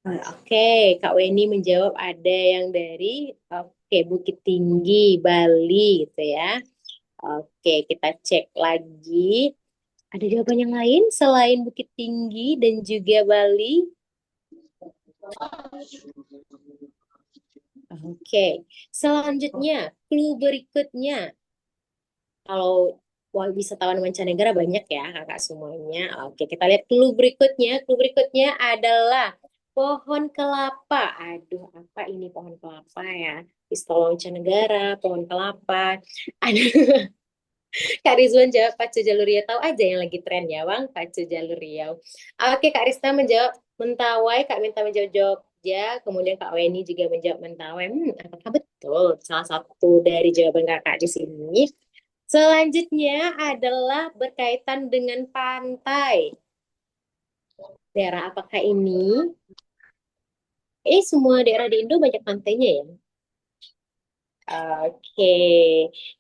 Oke, Kak Weni menjawab ada yang dari Bukit Tinggi, Bali gitu ya. Oke, kita cek lagi. Ada jawaban yang lain selain Bukit Tinggi dan juga Bali? Oke, selanjutnya, clue berikutnya. Kalau wisatawan mancanegara banyak ya, kakak semuanya. Oke, kita lihat clue berikutnya. Clue berikutnya adalah pohon kelapa. Aduh, apa ini pohon kelapa ya? Pistol mancanegara, pohon kelapa. Aduh, Kak Rizwan jawab Pacu Jalur Riau. Tahu aja yang lagi tren ya, Bang. Pacu Jalur Riau. Oke, Kak Rista menjawab Mentawai. Kak Minta menjawab Jogja. Kemudian Kak Weni juga menjawab Mentawai. Apakah betul salah satu dari jawaban kakak di sini? Selanjutnya adalah berkaitan dengan pantai. Daerah apakah ini? Semua daerah di Indo banyak pantainya ya. Oke,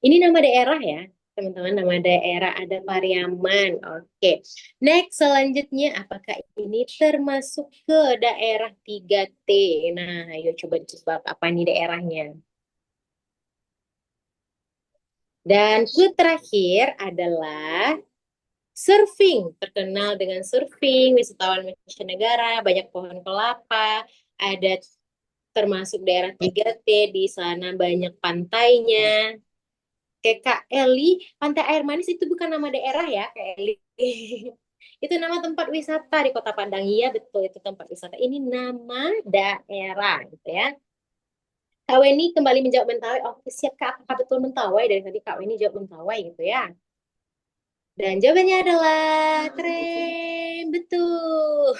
ini nama daerah ya, teman-teman. Nama daerah ada Pariaman. Oke, next selanjutnya apakah ini termasuk ke daerah 3T? Nah, ayo coba ditebak apa nih daerahnya. Dan clue terakhir adalah surfing, terkenal dengan surfing, wisatawan mancanegara, banyak pohon kelapa, ada termasuk daerah 3T, di sana banyak pantainya. Kayak Kak Eli, Pantai Air Manis itu bukan nama daerah ya, Kak Eli. Itu nama tempat wisata di Kota Padang. Iya, betul itu tempat wisata. Ini nama daerah gitu ya. Kak Weni kembali menjawab Mentawai. Oke, siap Kak. Apakah betul Mentawai? Dari tadi Kak Weni jawab Mentawai gitu ya. Dan jawabannya adalah tren betul.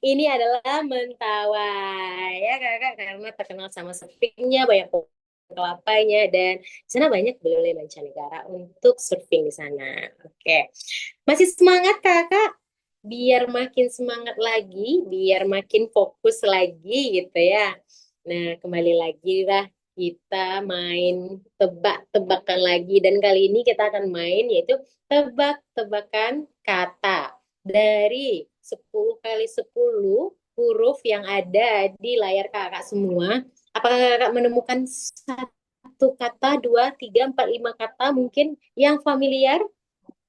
Ini adalah Mentawai ya kakak karena terkenal sama surfingnya, banyak pohon kelapanya dan di sana banyak bule mancanegara untuk surfing di sana. Oke, masih semangat kakak? Biar makin semangat lagi, biar makin fokus lagi gitu ya. Nah, kembali lagi lah kita main tebak-tebakan lagi dan kali ini kita akan main yaitu tebak-tebakan kata dari 10 kali 10 huruf yang ada di layar kakak semua. Apakah kakak menemukan satu kata, dua, tiga, empat, lima kata mungkin yang familiar?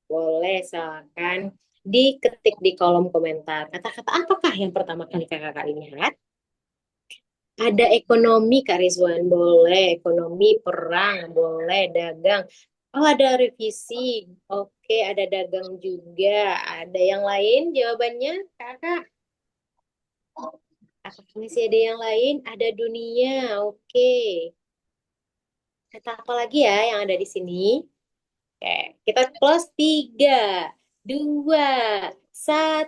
Boleh, silakan diketik di kolom komentar. Kata-kata apakah yang pertama kali kakak lihat? Ada ekonomi, Kak Rizwan. Boleh. Ekonomi, perang. Boleh. Dagang. Oh, ada revisi. Oke, ada dagang juga. Ada yang lain jawabannya, Kakak? Apakah masih ada yang lain? Ada dunia. Oke. Kata apa lagi ya yang ada di sini? Oke, kita close 3, 2, 1.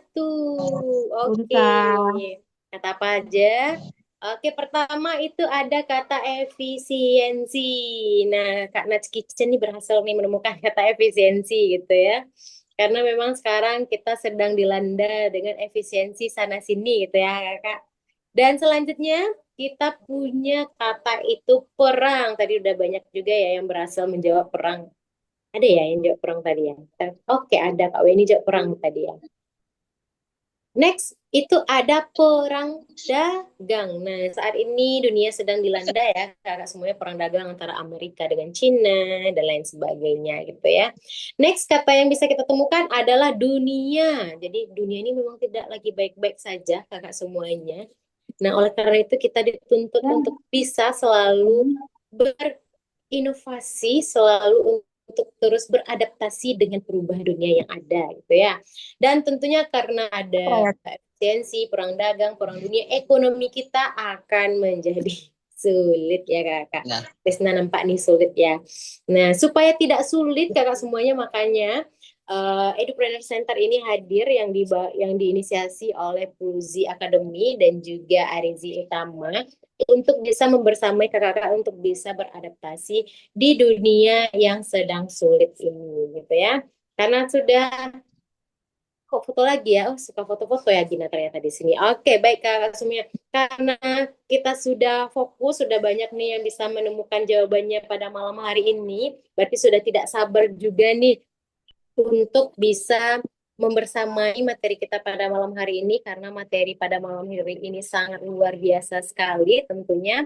Oke. Bisa. Kata apa aja? Oke, pertama itu ada kata efisiensi. Nah, Kak Nats Kitchen ini berhasil nih menemukan kata efisiensi gitu ya. Karena memang sekarang kita sedang dilanda dengan efisiensi sana sini gitu ya, Kak. Dan selanjutnya kita punya kata itu perang. Tadi udah banyak juga ya yang berhasil menjawab perang. Ada ya yang jawab perang tadi ya? Oke, ada Kak Weni jawab perang tadi ya. Next, itu ada perang dagang. Nah, saat ini dunia sedang dilanda ya, karena semuanya perang dagang antara Amerika dengan Cina dan lain sebagainya gitu ya. Next, kata yang bisa kita temukan adalah dunia. Jadi dunia ini memang tidak lagi baik-baik saja, kakak semuanya. Nah, oleh karena itu kita dituntut untuk bisa selalu berinovasi, selalu untuk terus beradaptasi dengan perubahan dunia yang ada gitu ya. Dan tentunya karena ada Proyek. efisiensi, perang dagang, perang dunia, ekonomi kita akan menjadi sulit ya kakak. Nah, Krisna nampak nih sulit ya. Nah, supaya tidak sulit kakak semuanya makanya Edupreneur Center ini hadir yang diinisiasi oleh Puzi Academy dan juga Arizi Utama untuk bisa membersamai kakak-kakak untuk bisa beradaptasi di dunia yang sedang sulit ini gitu ya. Karena sudah kok foto lagi ya. Oh, suka foto-foto ya Gina ternyata di sini. Oke, baik Kak semuanya. Karena kita sudah fokus, sudah banyak nih yang bisa menemukan jawabannya pada malam hari ini, berarti sudah tidak sabar juga nih untuk bisa membersamai materi kita pada malam hari ini karena materi pada malam hari ini sangat luar biasa sekali tentunya.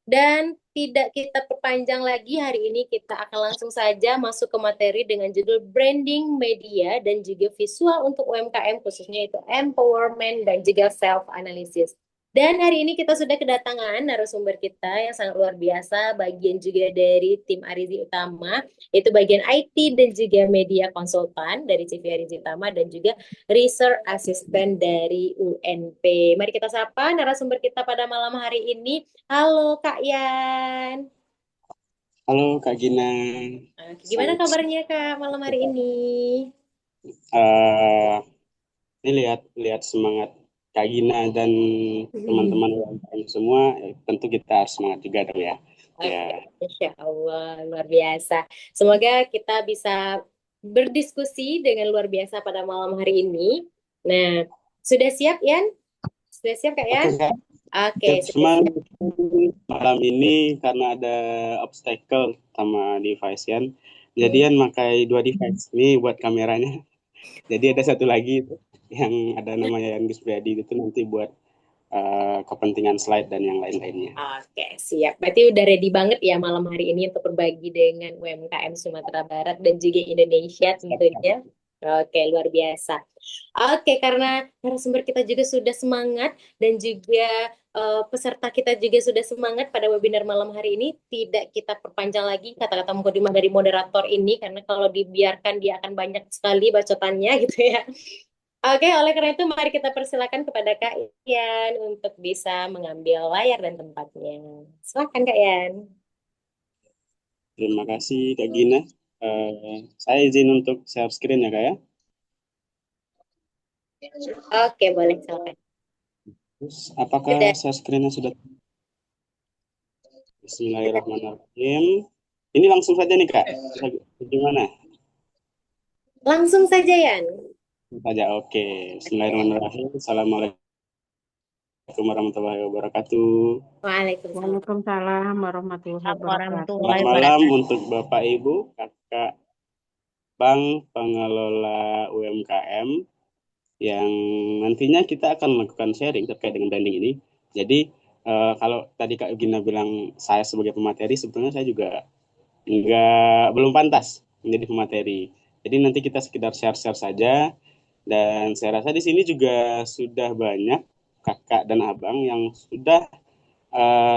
Dan tidak kita perpanjang lagi, hari ini kita akan langsung saja masuk ke materi dengan judul Branding Media dan juga Visual untuk UMKM, khususnya itu Empowerment dan juga Self-Analysis. Dan hari ini kita sudah kedatangan narasumber kita yang sangat luar biasa, bagian juga dari tim Arizi Utama, yaitu bagian IT dan juga media konsultan dari CV Arizi Utama dan juga Research Assistant dari UNP. Mari kita sapa narasumber kita pada malam hari ini. Halo Kak Yan. Halo Kak Gina, Gimana sangat kabarnya Kak malam hari ini? eh ini lihat semangat Kak Gina dan teman-teman UMKM semua, tentu kita harus semangat juga dong ya. Ya, Oke, Insya Allah luar biasa. Semoga kita bisa berdiskusi dengan luar biasa pada malam hari ini. Nah, sudah siap Yan? Sudah siap Kak oke Yan? Kak, Oke, siap sudah semua siap. malam ini karena ada obstacle sama device kan. Hmm. Jadian pakai dua device ini buat kameranya. Jadi ada satu lagi itu yang ada namanya yang Priadi itu nanti buat kepentingan slide dan yang lain-lainnya. Oke, siap. Berarti udah ready banget ya malam hari ini untuk berbagi dengan UMKM Sumatera Barat dan juga Indonesia tentunya. Oke, luar biasa. Oke, karena narasumber kita juga sudah semangat dan juga peserta kita juga sudah semangat pada webinar malam hari ini, tidak kita perpanjang lagi kata-kata mukadimah dari moderator ini karena kalau dibiarkan dia akan banyak sekali bacotannya gitu ya. Oke, oleh karena itu mari kita persilakan kepada Kak Ian untuk bisa mengambil layar dan tempatnya. Silakan Kak Ian. Terima kasih Kak Gina. Saya izin untuk share screen ya Kak ya. Oke, boleh silakan. Terus apakah Sudah, share screen-nya sudah? Bismillahirrahmanirrahim. Ini langsung saja nih Kak. Gimana? langsung saja Ian. Langsung saja. Oke. Bismillahirrahmanirrahim. Assalamualaikum warahmatullahi wabarakatuh. Waalaikumsalam. Waalaikumsalam warahmatullahi wabarakatuh. Selamat malam untuk Bapak Ibu, Kakak, Bang, pengelola UMKM yang nantinya kita akan melakukan sharing terkait dengan branding ini. Jadi kalau tadi Kak Gina bilang saya sebagai pemateri, sebetulnya saya juga belum pantas menjadi pemateri. Jadi nanti kita sekedar share-share saja dan saya rasa di sini juga sudah banyak kakak dan abang yang sudah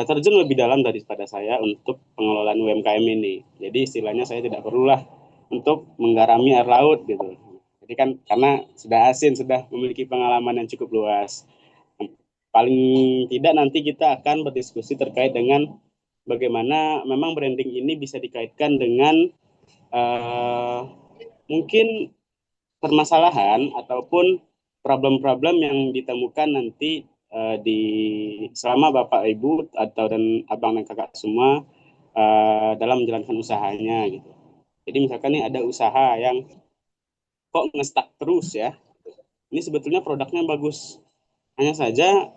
terjun lebih dalam daripada saya untuk pengelolaan UMKM ini. Jadi istilahnya saya tidak perlulah untuk menggarami air laut gitu. Jadi kan karena sudah asin, sudah memiliki pengalaman yang cukup luas. Paling tidak nanti kita akan berdiskusi terkait dengan bagaimana memang branding ini bisa dikaitkan dengan uh, mungkin permasalahan ataupun problem-problem yang ditemukan nanti di selama Bapak Ibu atau dan abang dan kakak semua dalam menjalankan usahanya gitu. Jadi misalkan nih ada usaha yang kok ngestak terus ya. Ini sebetulnya produknya bagus. Hanya saja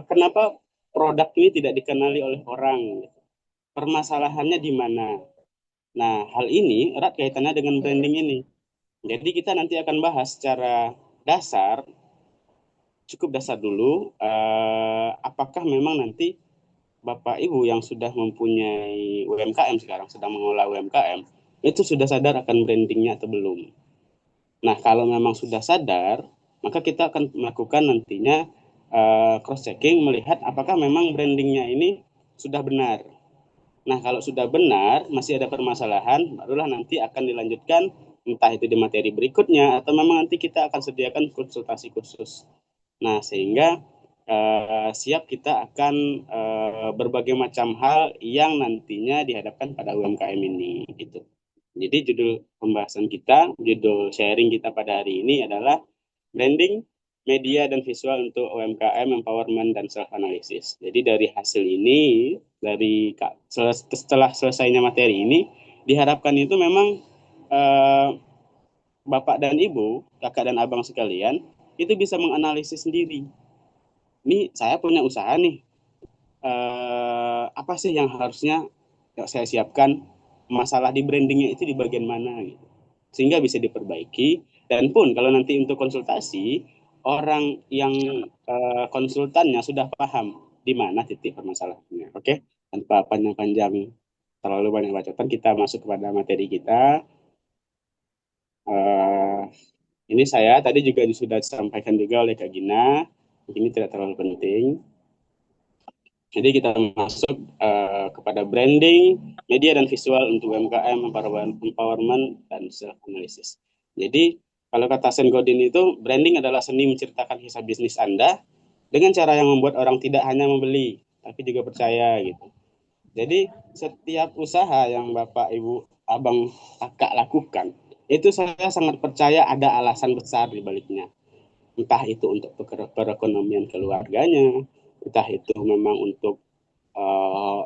kenapa produk ini tidak dikenali oleh orang? Permasalahannya di mana? Nah, hal ini erat kaitannya dengan branding ini. Jadi kita nanti akan bahas secara dasar, cukup dasar dulu, apakah memang nanti Bapak Ibu yang sudah mempunyai UMKM sekarang, sedang mengelola UMKM, itu sudah sadar akan brandingnya atau belum. Nah, kalau memang sudah sadar, maka kita akan melakukan nantinya cross-checking, melihat apakah memang brandingnya ini sudah benar. Nah, kalau sudah benar, masih ada permasalahan, barulah nanti akan dilanjutkan, entah itu di materi berikutnya, atau memang nanti kita akan sediakan konsultasi khusus. Nah, sehingga siap kita akan berbagai macam hal yang nantinya dihadapkan pada UMKM ini. Gitu. Jadi judul pembahasan kita, judul sharing kita pada hari ini adalah branding, media, dan visual untuk UMKM, empowerment, dan self-analysis. Jadi dari hasil ini, setelah selesainya materi ini, diharapkan itu memang eh, Bapak dan Ibu, kakak dan abang sekalian, itu bisa menganalisis sendiri. Ini saya punya usaha nih, apa sih yang harusnya saya siapkan, masalah di brandingnya itu di bagian mana gitu. Sehingga bisa diperbaiki Dan pun kalau nanti untuk konsultasi, orang yang konsultannya sudah paham di mana titik permasalahannya. Oke, tanpa panjang-panjang terlalu banyak bacotan, kita masuk kepada materi kita. Eh, ini saya tadi juga sudah disampaikan juga oleh Kak Gina. Ini tidak terlalu penting. Jadi kita masuk kepada branding, media dan visual untuk UMKM, empowerment, dan self-analysis. Jadi kalau kata Seth Godin itu, branding adalah seni menceritakan kisah bisnis Anda dengan cara yang membuat orang tidak hanya membeli, tapi juga percaya gitu. Jadi setiap usaha yang Bapak, Ibu, Abang, Kakak lakukan, itu saya sangat percaya ada alasan besar di baliknya. Entah itu untuk perekonomian keluarganya, entah itu memang untuk eh,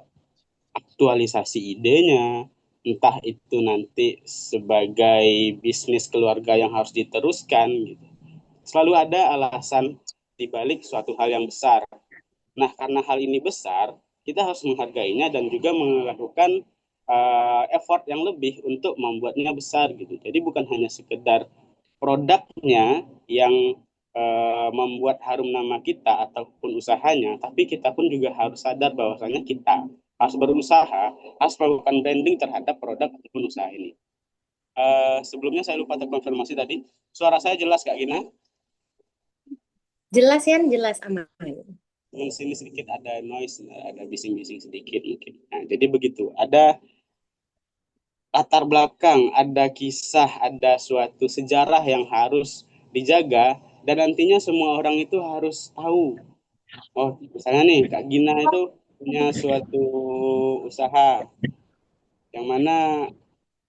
aktualisasi idenya, entah itu nanti sebagai bisnis keluarga yang harus diteruskan gitu. Selalu ada alasan di balik suatu hal yang besar. Nah, karena hal ini besar, kita harus menghargainya dan juga melakukan effort yang lebih untuk membuatnya besar gitu. Jadi bukan hanya sekedar produknya yang membuat harum nama kita ataupun usahanya, tapi kita pun juga harus sadar bahwasanya kita harus berusaha, harus melakukan branding terhadap produk ataupun usaha ini. Sebelumnya saya lupa terkonfirmasi tadi, suara saya jelas Kak Gina? Jelas ya, jelas aman. Di sini sedikit ada noise, ada bising-bising sedikit mungkin. Nah, jadi begitu. Ada latar belakang, ada kisah, ada suatu sejarah yang harus dijaga dan nantinya semua orang itu harus tahu. Oh, misalnya nih Kak Gina itu punya suatu usaha yang mana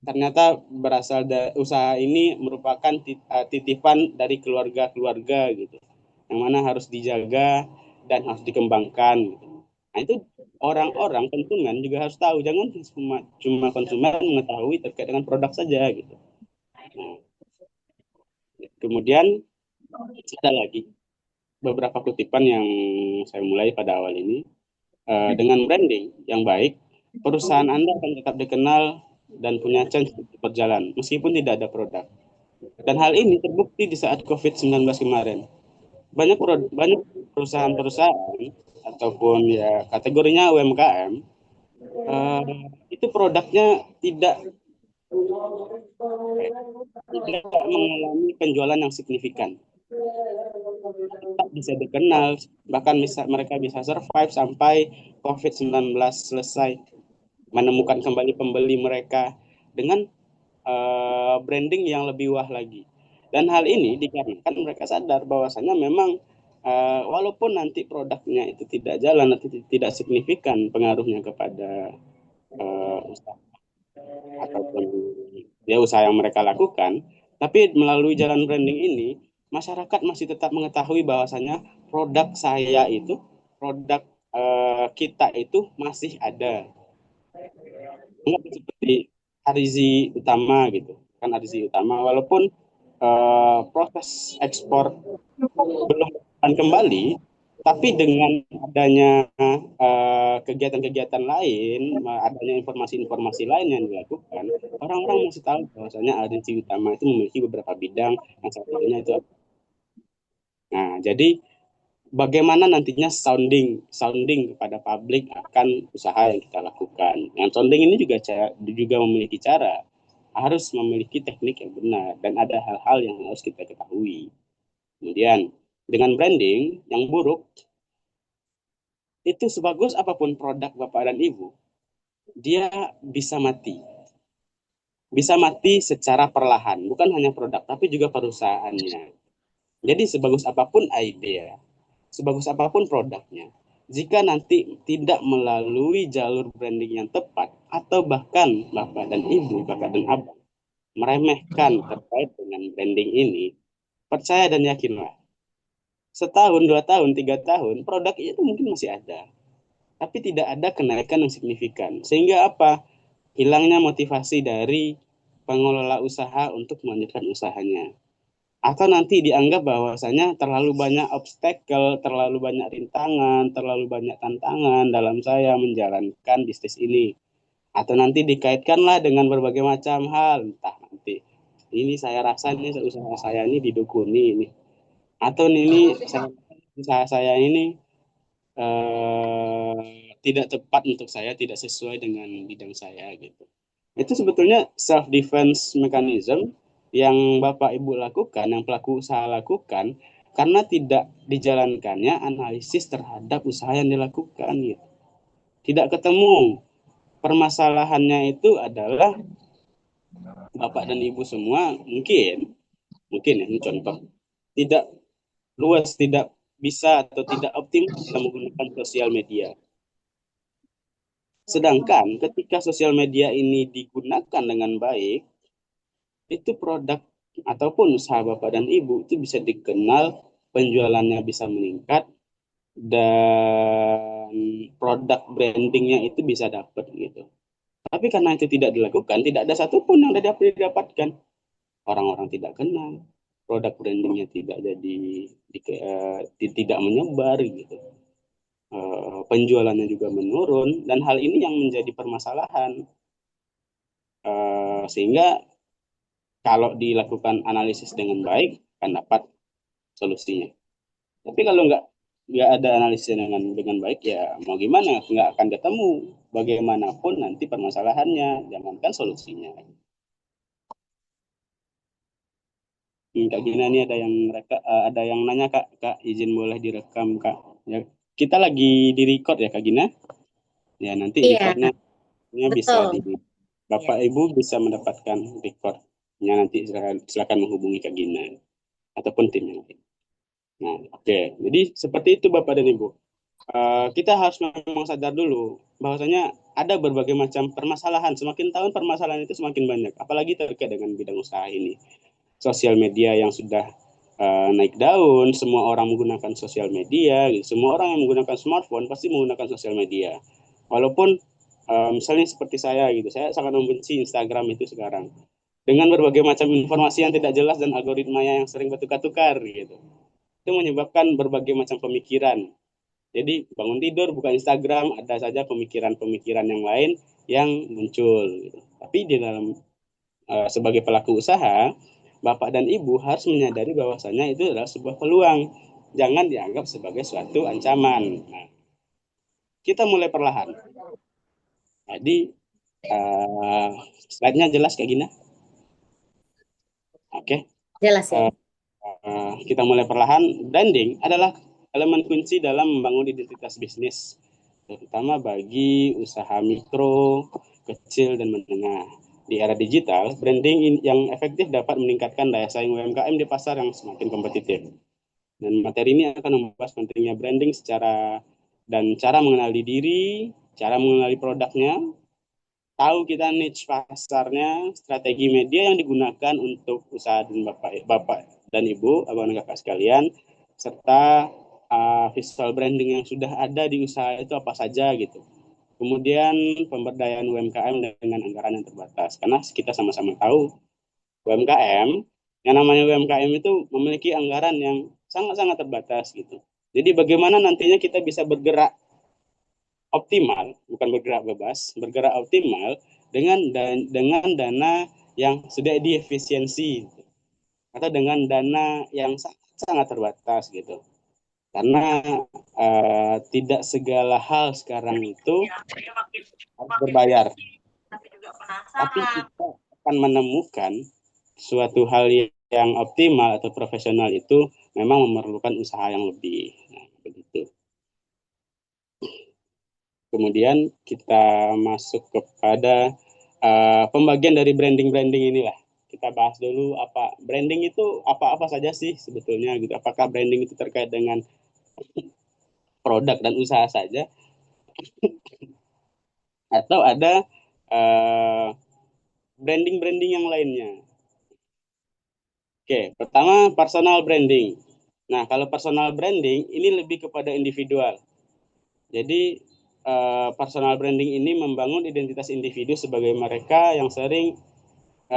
ternyata berasal dari usaha ini merupakan titipan dari keluarga-keluarga gitu. Yang mana harus dijaga dan harus dikembangkan gitu. Nah, itu orang-orang konsumen juga harus tahu, jangan cuma konsumen mengetahui terkait dengan produk saja gitu. Nah, kemudian ada lagi beberapa kutipan yang saya mulai pada awal ini. Dengan branding yang baik, perusahaan Anda akan tetap dikenal dan punya chance untuk berjalan meskipun tidak ada produk. Dan hal ini terbukti di saat COVID-19 kemarin. Banyak perusahaan-perusahaan ataupun ya kategorinya UMKM itu produknya tidak mengalami penjualan yang signifikan, tak bisa dikenal, bahkan mereka bisa survive sampai COVID-19 selesai, menemukan kembali pembeli mereka dengan branding yang lebih wah lagi. Dan hal ini dikarenakan mereka sadar bahwasanya memang walaupun nanti produknya itu tidak jalan, nanti tidak signifikan pengaruhnya kepada usaha ataupun ya usaha yang mereka lakukan, tapi melalui jalan branding ini, masyarakat masih tetap mengetahui bahwasanya produk saya itu, produk kita itu masih ada. Enggak seperti Arizi Utama gitu. Kan Arizi Utama walaupun proses ekspor belum akan kembali, tapi dengan adanya kegiatan-kegiatan lain, adanya informasi-informasi lain yang dilakukan, orang-orang masih tahu bahwasanya Arizi Utama itu memiliki beberapa bidang, yang salah satunya itu. Nah, jadi bagaimana nantinya sounding kepada publik akan usaha yang kita lakukan. Yang sounding ini juga memiliki cara, harus memiliki teknik yang benar dan ada hal-hal yang harus kita ketahui. Kemudian dengan branding yang buruk, itu sebagus apapun produk Bapak dan Ibu, dia bisa mati. Bisa mati secara perlahan, bukan hanya produk tapi juga perusahaannya. Jadi sebagus apapun idea, sebagus apapun produknya, jika nanti tidak melalui jalur branding yang tepat, atau bahkan Bapak dan Ibu, Kakak dan Abang, meremehkan terkait dengan branding ini, percaya dan yakinlah, setahun, 2 tahun, 3 tahun, produk itu mungkin masih ada, tapi tidak ada kenaikan yang signifikan. Sehingga apa? Hilangnya motivasi dari pengelola usaha untuk melanjutkan usahanya. Atau nanti dianggap bahwasanya terlalu banyak obstacle, terlalu banyak rintangan, terlalu banyak tantangan dalam saya menjalankan bisnis ini. Atau nanti dikaitkanlah dengan berbagai macam hal, entah nanti ini saya rasa ini usaha saya ini didukuni ini, atau ini usaha saya ini tidak tepat untuk saya, tidak sesuai dengan bidang saya gitu. Itu sebetulnya self defense mechanism yang Bapak Ibu lakukan, yang pelaku usaha lakukan, karena tidak dijalankannya analisis terhadap usaha yang dilakukan gitu. Tidak ketemu. Permasalahannya itu adalah Bapak dan Ibu semua mungkin ya, ini contoh, tidak luas, tidak bisa atau tidak optimal dalam menggunakan sosial media. Sedangkan ketika sosial media ini digunakan dengan baik, itu produk ataupun usaha Bapak dan Ibu itu bisa dikenal, penjualannya bisa meningkat, dan produk brandingnya itu bisa dapat gitu. Tapi karena itu tidak dilakukan, tidak ada satupun yang didapatkan. Orang-orang tidak kenal, produk brandingnya tidak jadi tidak menyebar gitu. Penjualannya juga menurun, dan hal ini yang menjadi permasalahan. Sehingga kalau dilakukan analisis dengan baik akan dapat solusinya. Tapi kalau nggak ada analisis dengan baik, ya mau gimana, nggak akan ketemu bagaimanapun nanti permasalahannya, jangankan solusinya. Kak Gina, ini ada yang ada yang nanya, Kak izin boleh direkam, Kak. Ya, kita lagi di record ya, Kak Gina. Ya, nanti Iya, recordnya bisa betul. Bapak Ibu bisa mendapatkan recordnya, nanti silakan menghubungi Kak Gina ataupun tim yang lain. Nah, oke. Jadi seperti itu Bapak dan Ibu. Kita harus memang sadar dulu bahwasanya ada berbagai macam permasalahan. Semakin tahun permasalahan itu semakin banyak, apalagi terkait dengan bidang usaha ini. Sosial media yang sudah naik daun, semua orang menggunakan sosial media, gitu. Semua orang yang menggunakan smartphone pasti menggunakan sosial media. Walaupun misalnya seperti saya gitu, saya sangat membenci Instagram itu sekarang. Dengan berbagai macam informasi yang tidak jelas dan algoritmanya yang sering bertukar-tukar gitu. Itu menyebabkan berbagai macam pemikiran. Jadi bangun tidur buka Instagram, ada saja pemikiran-pemikiran yang lain yang muncul gitu. Tapi di dalam sebagai pelaku usaha, Bapak dan Ibu harus menyadari bahwasanya itu adalah sebuah peluang. Jangan dianggap sebagai suatu ancaman. Nah, kita mulai perlahan. Jadi, uh, slide-nya jelas kayak gini. Oke. Jelas ya. Kita mulai perlahan. Branding adalah elemen kunci dalam membangun identitas bisnis, terutama bagi usaha mikro, kecil, dan menengah. Di era digital, branding yang efektif dapat meningkatkan daya saing UMKM di pasar yang semakin kompetitif. Dan materi ini akan membahas pentingnya branding dan cara mengenali diri, cara mengenali produknya, tahu kita niche pasarnya, strategi media yang digunakan untuk usaha dan Bapak dan Ibu, abang dan kakak sekalian, serta visual branding yang sudah ada di usaha itu apa saja gitu. Kemudian pemberdayaan UMKM dengan anggaran yang terbatas. Karena kita sama-sama tahu UMKM, yang namanya UMKM itu memiliki anggaran yang sangat-sangat terbatas gitu. Jadi bagaimana nantinya kita bisa bergerak optimal, bukan bergerak bebas, bergerak optimal dengan dana yang sudah diefisiensi gitu. Atau dengan dana yang sangat terbatas gitu. Karena tidak segala hal sekarang itu harus berbayar. Tapi kita akan menemukan suatu hal yang optimal atau profesional itu memang memerlukan usaha yang lebih. Nah, begitu. Kemudian kita masuk kepada pembagian dari branding inilah. Kita bahas dulu apa branding itu, apa saja sih sebetulnya gitu. Apakah branding itu terkait dengan produk dan usaha saja, atau ada branding yang lainnya. Oke, pertama personal branding. Nah, kalau personal branding ini lebih kepada individual. Jadi personal branding ini membangun identitas individu sebagai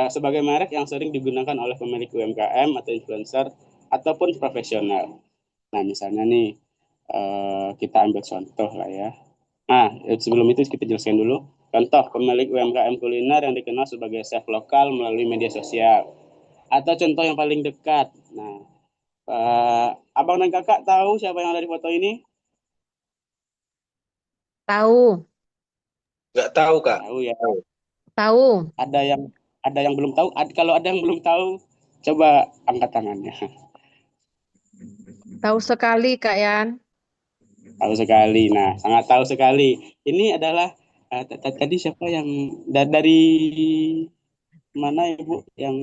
sebagai merek yang sering digunakan oleh pemilik UMKM atau influencer ataupun profesional. Nah, misalnya nih kita ambil contoh lah ya. Nah, sebelum itu kita jelaskan dulu. Contoh pemilik UMKM kuliner yang dikenal sebagai chef lokal melalui media sosial. atau contoh yang paling dekat. Nah, abang dan kakak tahu siapa yang ada di foto ini? Tahu, Nggak tahu, Kak. Tahu ya. tahu, Ada yang belum tahu. Kalau ada yang belum tahu, coba angkat tangannya. tahu sekali Kak Yan. Tahu sekali. Nah, sangat tahu sekali. Ini adalah tadi siapa yang dari mana Ibu yang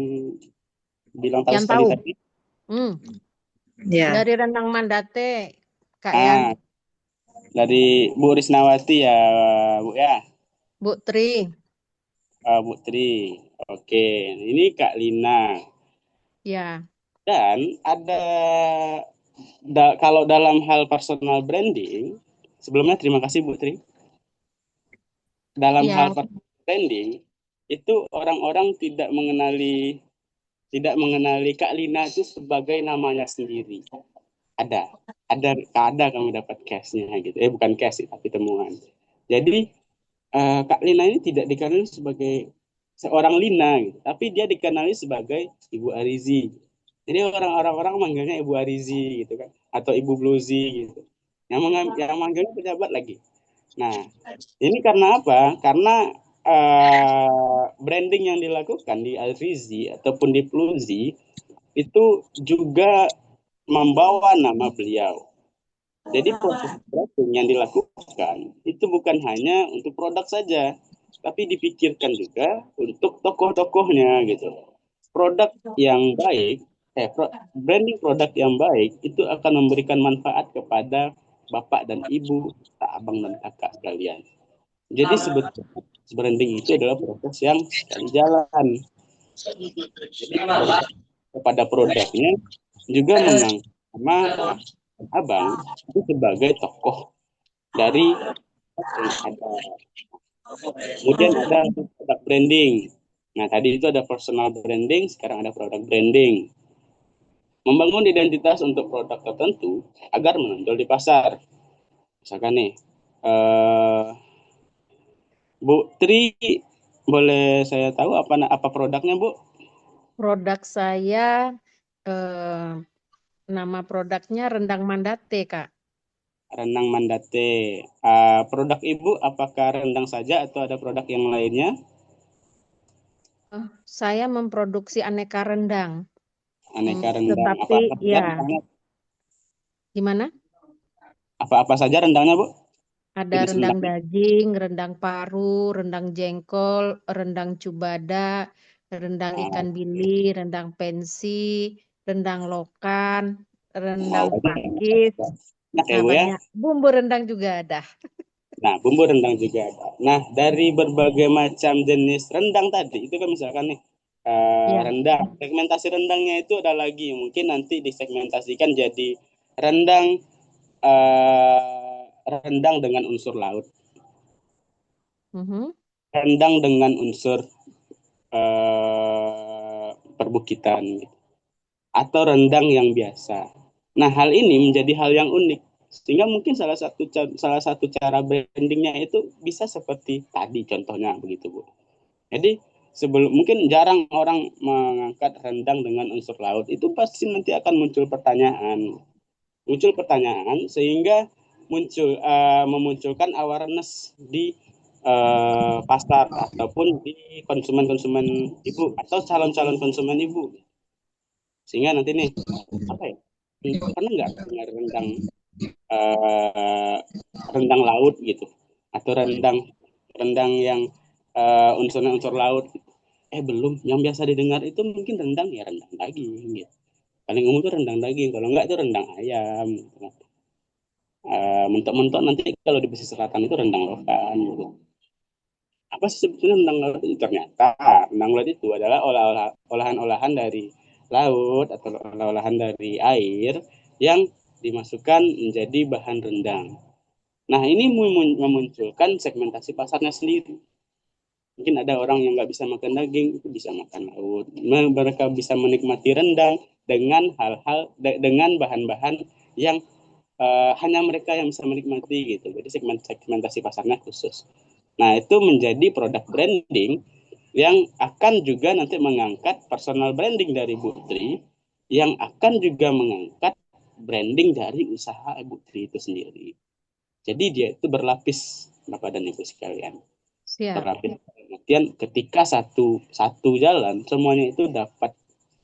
bilang tahu Yang sekali tahu. tadi? Hmm, Ya. dari Rendang Mandate, Kak Yan. Ah, dari Bu Risnawati ya, Bu ya. Bu Tri. Bu Tri. Oke, ini Kak Lina. Ya, Dan ada kalau dalam hal personal branding, sebelumnya terima kasih Bu Tri. Dalam hal ya. personal branding, itu orang-orang tidak mengenali Kak Lina itu sebagai namanya sendiri. Ada, ada kami dapat case-nya gitu. Bukan case sih, tapi temuan. Jadi Kak Lina ini tidak dikenali sebagai seorang Lina, gitu, tapi dia dikenali sebagai Ibu Arizi. Jadi orang-orang manggilnya Ibu Arizi gitu kan, atau Ibu Bluzi gitu. Yang manggilnya pejabat lagi. Nah, ini karena apa? Karena branding yang dilakukan di Arizi ataupun di Bluzi itu juga membawa nama beliau. Jadi proses branding yang dilakukan itu bukan hanya untuk produk saja, tapi dipikirkan juga untuk tokoh-tokohnya gitu. Produk yang baik, branding produk yang baik itu akan memberikan manfaat kepada bapak dan ibu, abang dan kakak sekalian. Jadi sebetulnya branding itu adalah proses yang sekali jalan. Jadi kepada produknya juga mengangkat nama abang itu sebagai tokoh dari yang ada. Kemudian ada produk branding. Nah, tadi itu ada personal branding, sekarang ada produk branding. Membangun identitas untuk produk tertentu agar menonjol di pasar. Misalkan nih, Bu Tri, boleh saya tahu apa produknya, Bu? Produk saya, nama produknya Rendang Mandate, Kak. Rendang Mandate. Produk Ibu apakah rendang saja atau ada produk yang lainnya? Saya memproduksi aneka rendang. Aneka rendang. Tetapi Apa-apa saja ya, rendangnya? gimana? Apa-apa saja rendangnya, Bu? Ada Jenis rendang rendangnya? daging, rendang paru, rendang jengkol, rendang cubada, rendang ikan Nah, bili, rendang pensi, rendang lokan, rendang banyak pakis. ya, Nah, Bu ya. banyak. Bumbu rendang juga ada. Nah, bumbu rendang juga ada. Nah, dari berbagai macam jenis rendang tadi, itu kan misalkan nih, Ya. rendang. Segmentasi rendangnya itu ada lagi. Mungkin nanti disegmentasikan jadi rendang rendang dengan unsur laut, Mhm. rendang dengan unsur perbukitan, gitu, atau rendang yang biasa. Nah, hal ini menjadi hal yang unik. Sehingga mungkin salah satu cara brandingnya itu bisa seperti tadi contohnya begitu, Bu. Jadi mungkin jarang orang mengangkat rendang dengan unsur laut, itu pasti nanti akan muncul pertanyaan sehingga memunculkan awareness di pasar ataupun di konsumen-konsumen ibu atau calon-calon konsumen ibu, sehingga nanti nih apa ya, pernah nggak dengar eh, rendang laut gitu, atau rendang rendang yang unsurnya unsur laut gitu. Belum, yang biasa didengar itu mungkin rendang ya rendang daging gitu, paling umum tuh rendang daging, kalau enggak itu rendang ayam gitu kan. Mentok-mentok nanti kalau di pesisir selatan itu rendang lokan gitu. Apa sih sebetulnya rendang laut itu? Ternyata rendang laut itu adalah olahan-olahan dari laut atau olahan dari air yang dimasukkan menjadi bahan rendang. Nah, ini memunculkan segmentasi pasarnya sendiri. Mungkin ada orang yang nggak bisa makan daging, itu bisa makan laut. Mereka bisa menikmati rendang dengan bahan-bahan yang hanya mereka yang bisa menikmati gitu. Jadi segmentasi pasarnya khusus. Nah, itu menjadi produk branding yang akan juga nanti mengangkat personal branding dari Bu Tri, yang akan juga mengangkat branding dari usaha Bu Tri itu sendiri. Jadi dia itu berlapis, Bapak dan Ibu sekalian. Siap. Berlapis. Kemudian ketika satu jalan, semuanya itu dapat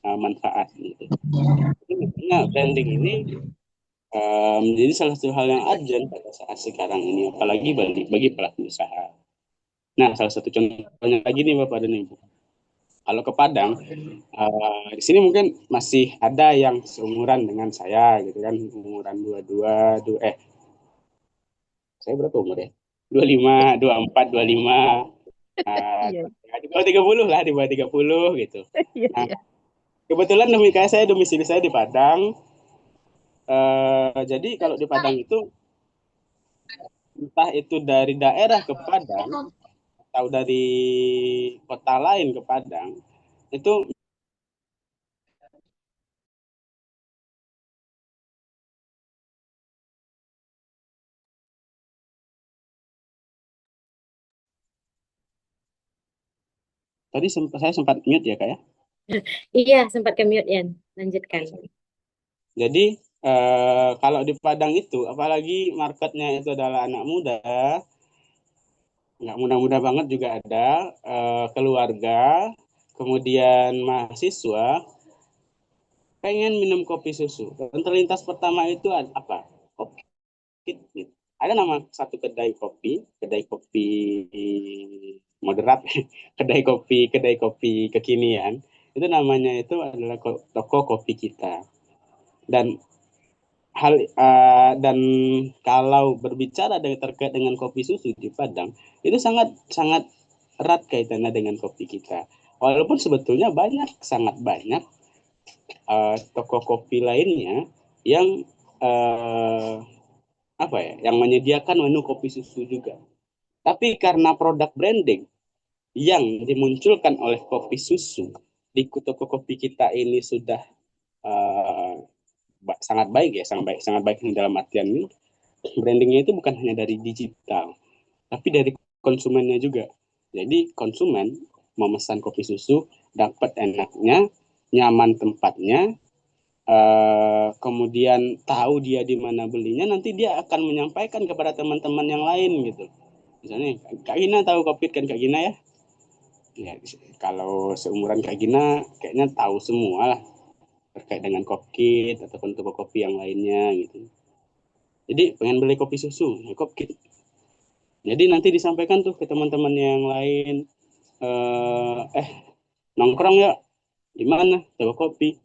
manfaat. Gitu. Jadi makanya branding ini menjadi salah satu hal yang urgent pada saat sekarang ini, apalagi bagi pelaku usaha. Nah, salah satu contohnya lagi nih Bapak dan Ibu. Kalau ke Padang, di sini mungkin masih ada yang seumuran dengan saya gitu kan, umuran 22, saya berapa umur ya? 25, 24, 25, Iya, di bawah 30 lah, di bawah 30 gitu. iya, Nah, iya. kebetulan saya domisili saya di Padang. Jadi kalau di Padang itu entah itu dari daerah ke Padang atau dari kota lain ke Padang, itu tadi saya sempat mute ya Kak ya. Iya, sempat ke mute, Yan. Lanjutkan. Jadi kalau di Padang itu, apalagi marketnya itu adalah anak muda, nggak muda-muda banget juga ada, keluarga, kemudian mahasiswa, pengen minum kopi susu. Dan terlintas pertama itu apa? Kopi. Gitu. Ada nama satu kedai kopi moderat, kedai kopi kekinian. Itu namanya itu adalah toko kopi kita. Dan dan kalau berbicara terkait dengan kopi susu di Padang itu sangat sangat erat kaitannya dengan kopi kita. Walaupun sebetulnya sangat banyak toko kopi lainnya yang uh, apa ya, yang menyediakan menu kopi susu juga. Tapi karena produk branding yang dimunculkan oleh kopi susu di toko kopi kita ini sudah uh, sangat baik ya, sangat baik dalam artian ini brandingnya itu bukan hanya dari digital, tapi dari konsumennya juga. Jadi konsumen memesan kopi susu dapat enaknya, nyaman tempatnya, kemudian tahu dia di mana belinya, nanti dia akan menyampaikan kepada teman-teman yang lain gitu. Misalnya Kak Gina tahu kopi kan Kak Gina ya? Ya, kalau seumuran Kak Gina kayaknya tahu semua lah terkait dengan kopi ataupun toko kopi yang lainnya gitu. Jadi pengen beli kopi susu, ya kopi. Jadi nanti disampaikan tuh ke teman-teman yang lain, nongkrong ya, di mana? Coba kopi.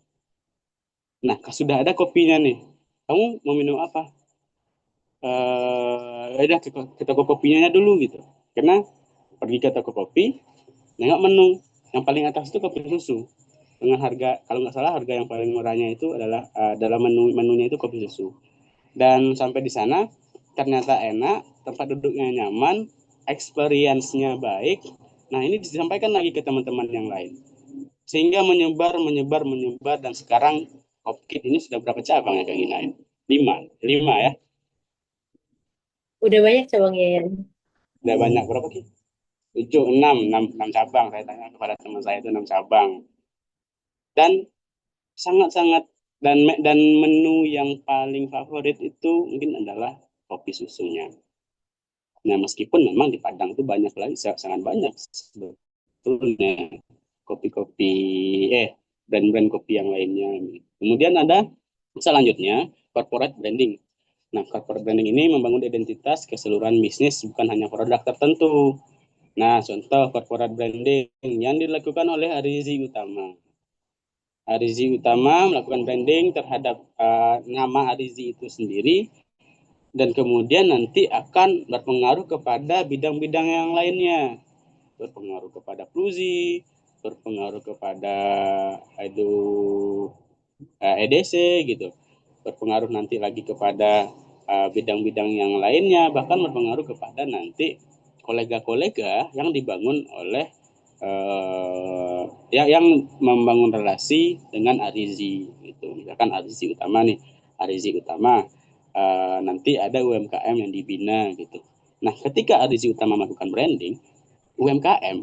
Nah, sudah ada kopinya nih. Kamu mau minum apa? Udah ke toko kopinya dulu gitu. Karena pergi ke toko kopi, nengok menu. Yang paling atas itu kopi susu. Dengan harga, kalau nggak salah harga yang paling murahnya itu adalah menunya itu kopi susu. Dan sampai di sana ternyata enak, tempat duduknya nyaman, experience-nya baik. Nah, ini disampaikan lagi ke teman-teman yang lain. Sehingga menyebar dan sekarang Kopkit ini sudah berapa cabang ya Kak Gina? 5 ya. Udah banyak cabangnya, Yan. Udah banyak berapa Ki? 7, 6 cabang. Saya tanya kepada teman saya itu 6 cabang. Dan sangat-sangat dan menu yang paling favorit itu mungkin adalah kopi susunya. Nah, meskipun memang di Padang itu banyak lagi, sangat banyak sebetulnya kopi-kopi, brand-brand kopi yang lainnya. Kemudian ada selanjutnya corporate branding. Nah, corporate branding ini membangun identitas keseluruhan bisnis, bukan hanya produk tertentu. Nah, contoh corporate branding yang dilakukan oleh Arizi Utama. Arizi Utama melakukan branding terhadap nama Arizi itu sendiri, dan kemudian nanti akan berpengaruh kepada bidang-bidang yang lainnya, berpengaruh kepada Pluzi, berpengaruh kepada EDC gitu, berpengaruh nanti lagi kepada bidang-bidang yang lainnya, bahkan berpengaruh kepada nanti kolega-kolega yang dibangun oleh yang membangun relasi dengan Arizi gitu. Misalkan Arizi Utama nih, Arizi Utama nanti ada UMKM yang dibina gitu. Nah, ketika Arizi Utama melakukan branding, UMKM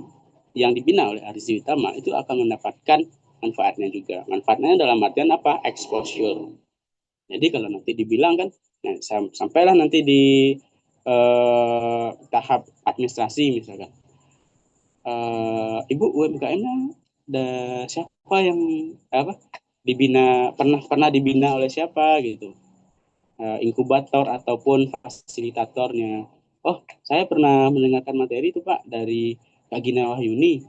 yang dibina oleh Arzi Utama itu akan mendapatkan manfaatnya juga. Manfaatnya dalam artian apa? Exposure. Jadi kalau nanti dibilang kan, nah, sampailah nanti di tahap administrasi misalkan, Ibu UMKM-nya ada siapa yang apa dibina, pernah dibina oleh siapa gitu, inkubator ataupun fasilitatornya. Oh, saya pernah mendengarkan materi itu Pak dari Kak Gina Wahyuni.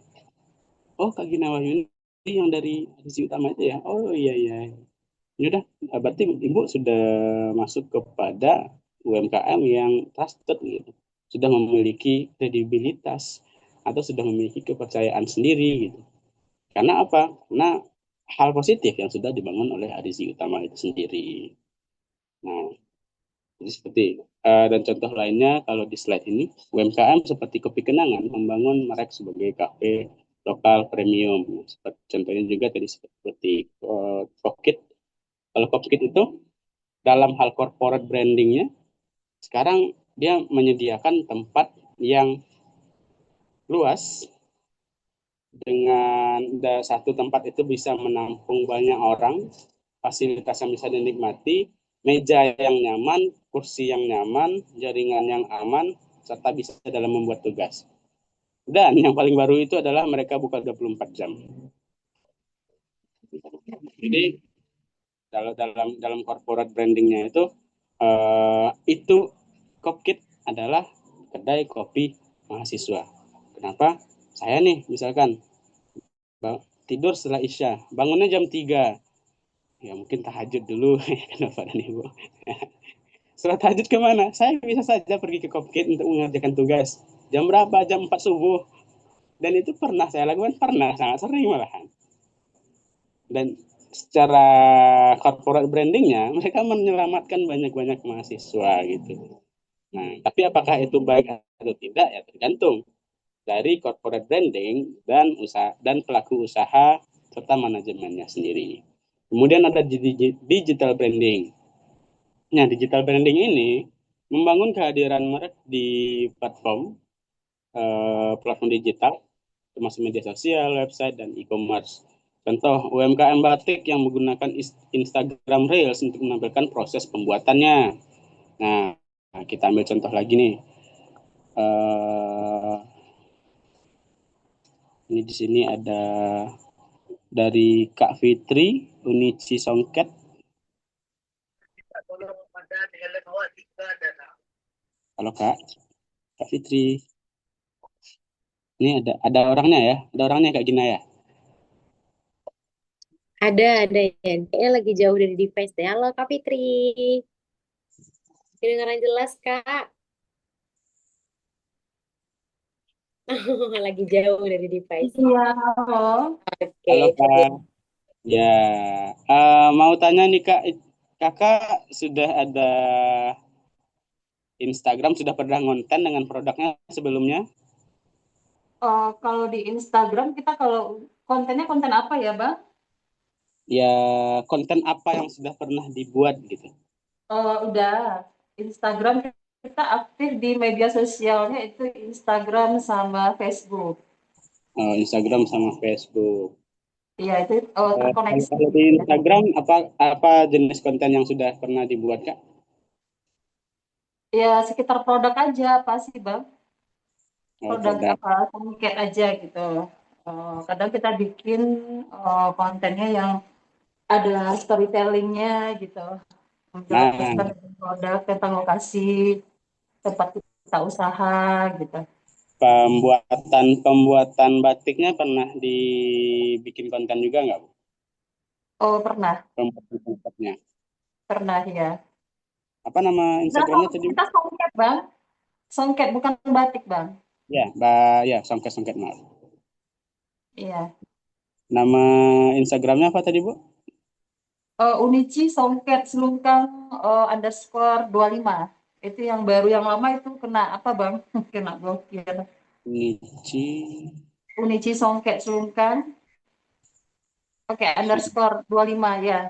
Oh, Kak Gina Wahyuni yang dari Sisi Utama itu ya. Oh iya iya. Ya udah, berarti Ibu sudah masuk kepada UMKM yang trusted gitu. Sudah memiliki kredibilitas atau sudah memiliki kepercayaan sendiri gitu. Karena apa? Karena hal positif yang sudah dibangun oleh Arisi Utama itu sendiri. Nah, jadi seperti dan contoh lainnya kalau di slide ini, UMKM seperti Kopi Kenangan membangun merek sebagai kafe lokal premium. Seperti contohnya juga tadi seperti Kokit. Kalau Kokit itu dalam hal corporate brandingnya, sekarang dia menyediakan tempat yang luas dengan satu tempat itu bisa menampung banyak orang, fasilitas yang bisa dinikmati, meja yang nyaman, kursi yang nyaman, jaringan yang aman, serta bisa dalam membuat tugas. Dan yang paling baru itu adalah mereka buka 24 jam. Jadi dalam corporate brandingnya itu Kopkit adalah kedai kopi mahasiswa. Kenapa? Saya nih misalkan tidur setelah Isya, bangunnya jam 3. Ya mungkin tahajud dulu kenapa dan Ibu. Setelah tahajud kemana? Saya bisa saja pergi ke Kopkit untuk mengerjakan tugas. Jam berapa? Jam 4 subuh. Dan itu pernah saya lakukan, pernah, sangat sering malahan. Dan secara corporate brandingnya, mereka menyelamatkan banyak-banyak mahasiswa gitu. Nah, tapi apakah itu baik atau tidak ya tergantung dari corporate branding dan pelaku usaha serta manajemennya sendiri. Kemudian ada digital branding. Nah, digital branding ini membangun kehadiran merek di platform digital, termasuk media sosial, website, dan e-commerce. Contoh UMKM batik yang menggunakan Instagram Reels untuk menampilkan proses pembuatannya. Nah, kita ambil contoh lagi nih. Ini di sini ada dari Kak Fitri, Unici Songket. Halo Kak Fitri. Ini ada orangnya ya, ada orangnya Kak Gina ya. Ada ya. Kayaknya lagi jauh dari device deh. Halo Kak Fitri. Kedengaran jelas Kak. Lagi jauh dari device. Iya, halo. Oke, Halo jadi Kak. Ya, mau tanya nih Kak, Kakak sudah ada Instagram, sudah pernah ngonten dengan produknya sebelumnya? Kalau di Instagram kita kalau kontennya konten apa ya, Bang? Ya, konten apa yang sudah pernah dibuat gitu? Udah. Instagram kita aktif di media sosialnya itu Instagram sama Facebook. Instagram sama Facebook. Iya, itu Kalau terkoneksi. kalau di Instagram apa jenis konten yang sudah pernah dibuat Kak? Ya, sekitar produk aja, apa sih, Bang? Oh, Produk produk. apa, kayak aja gitu. Kadang kita bikin kontennya yang ada storytellingnya gitu. Nah, Menjelaskan tentang produk, tentang lokasi, tempat kita usaha gitu. pembuatan pembuatan batiknya pernah dibikin konten juga nggak, Bu? Oh, pernah, Pembuatan tempatnya. pernah ya. Apa nama Kita, Instagramnya tadi? kita songket, Bang. Songket, bukan batik, Bang. Ya, Mbak, ya, songket-songket maaf. Iya. Nama Instagramnya apa tadi, Bu? Unici Songket Selungkang underscore 25. Itu yang baru, yang lama itu kena apa, Bang? Kena blokir. Nici Unici Songket Selungkang. Oke, underscore 25 ya.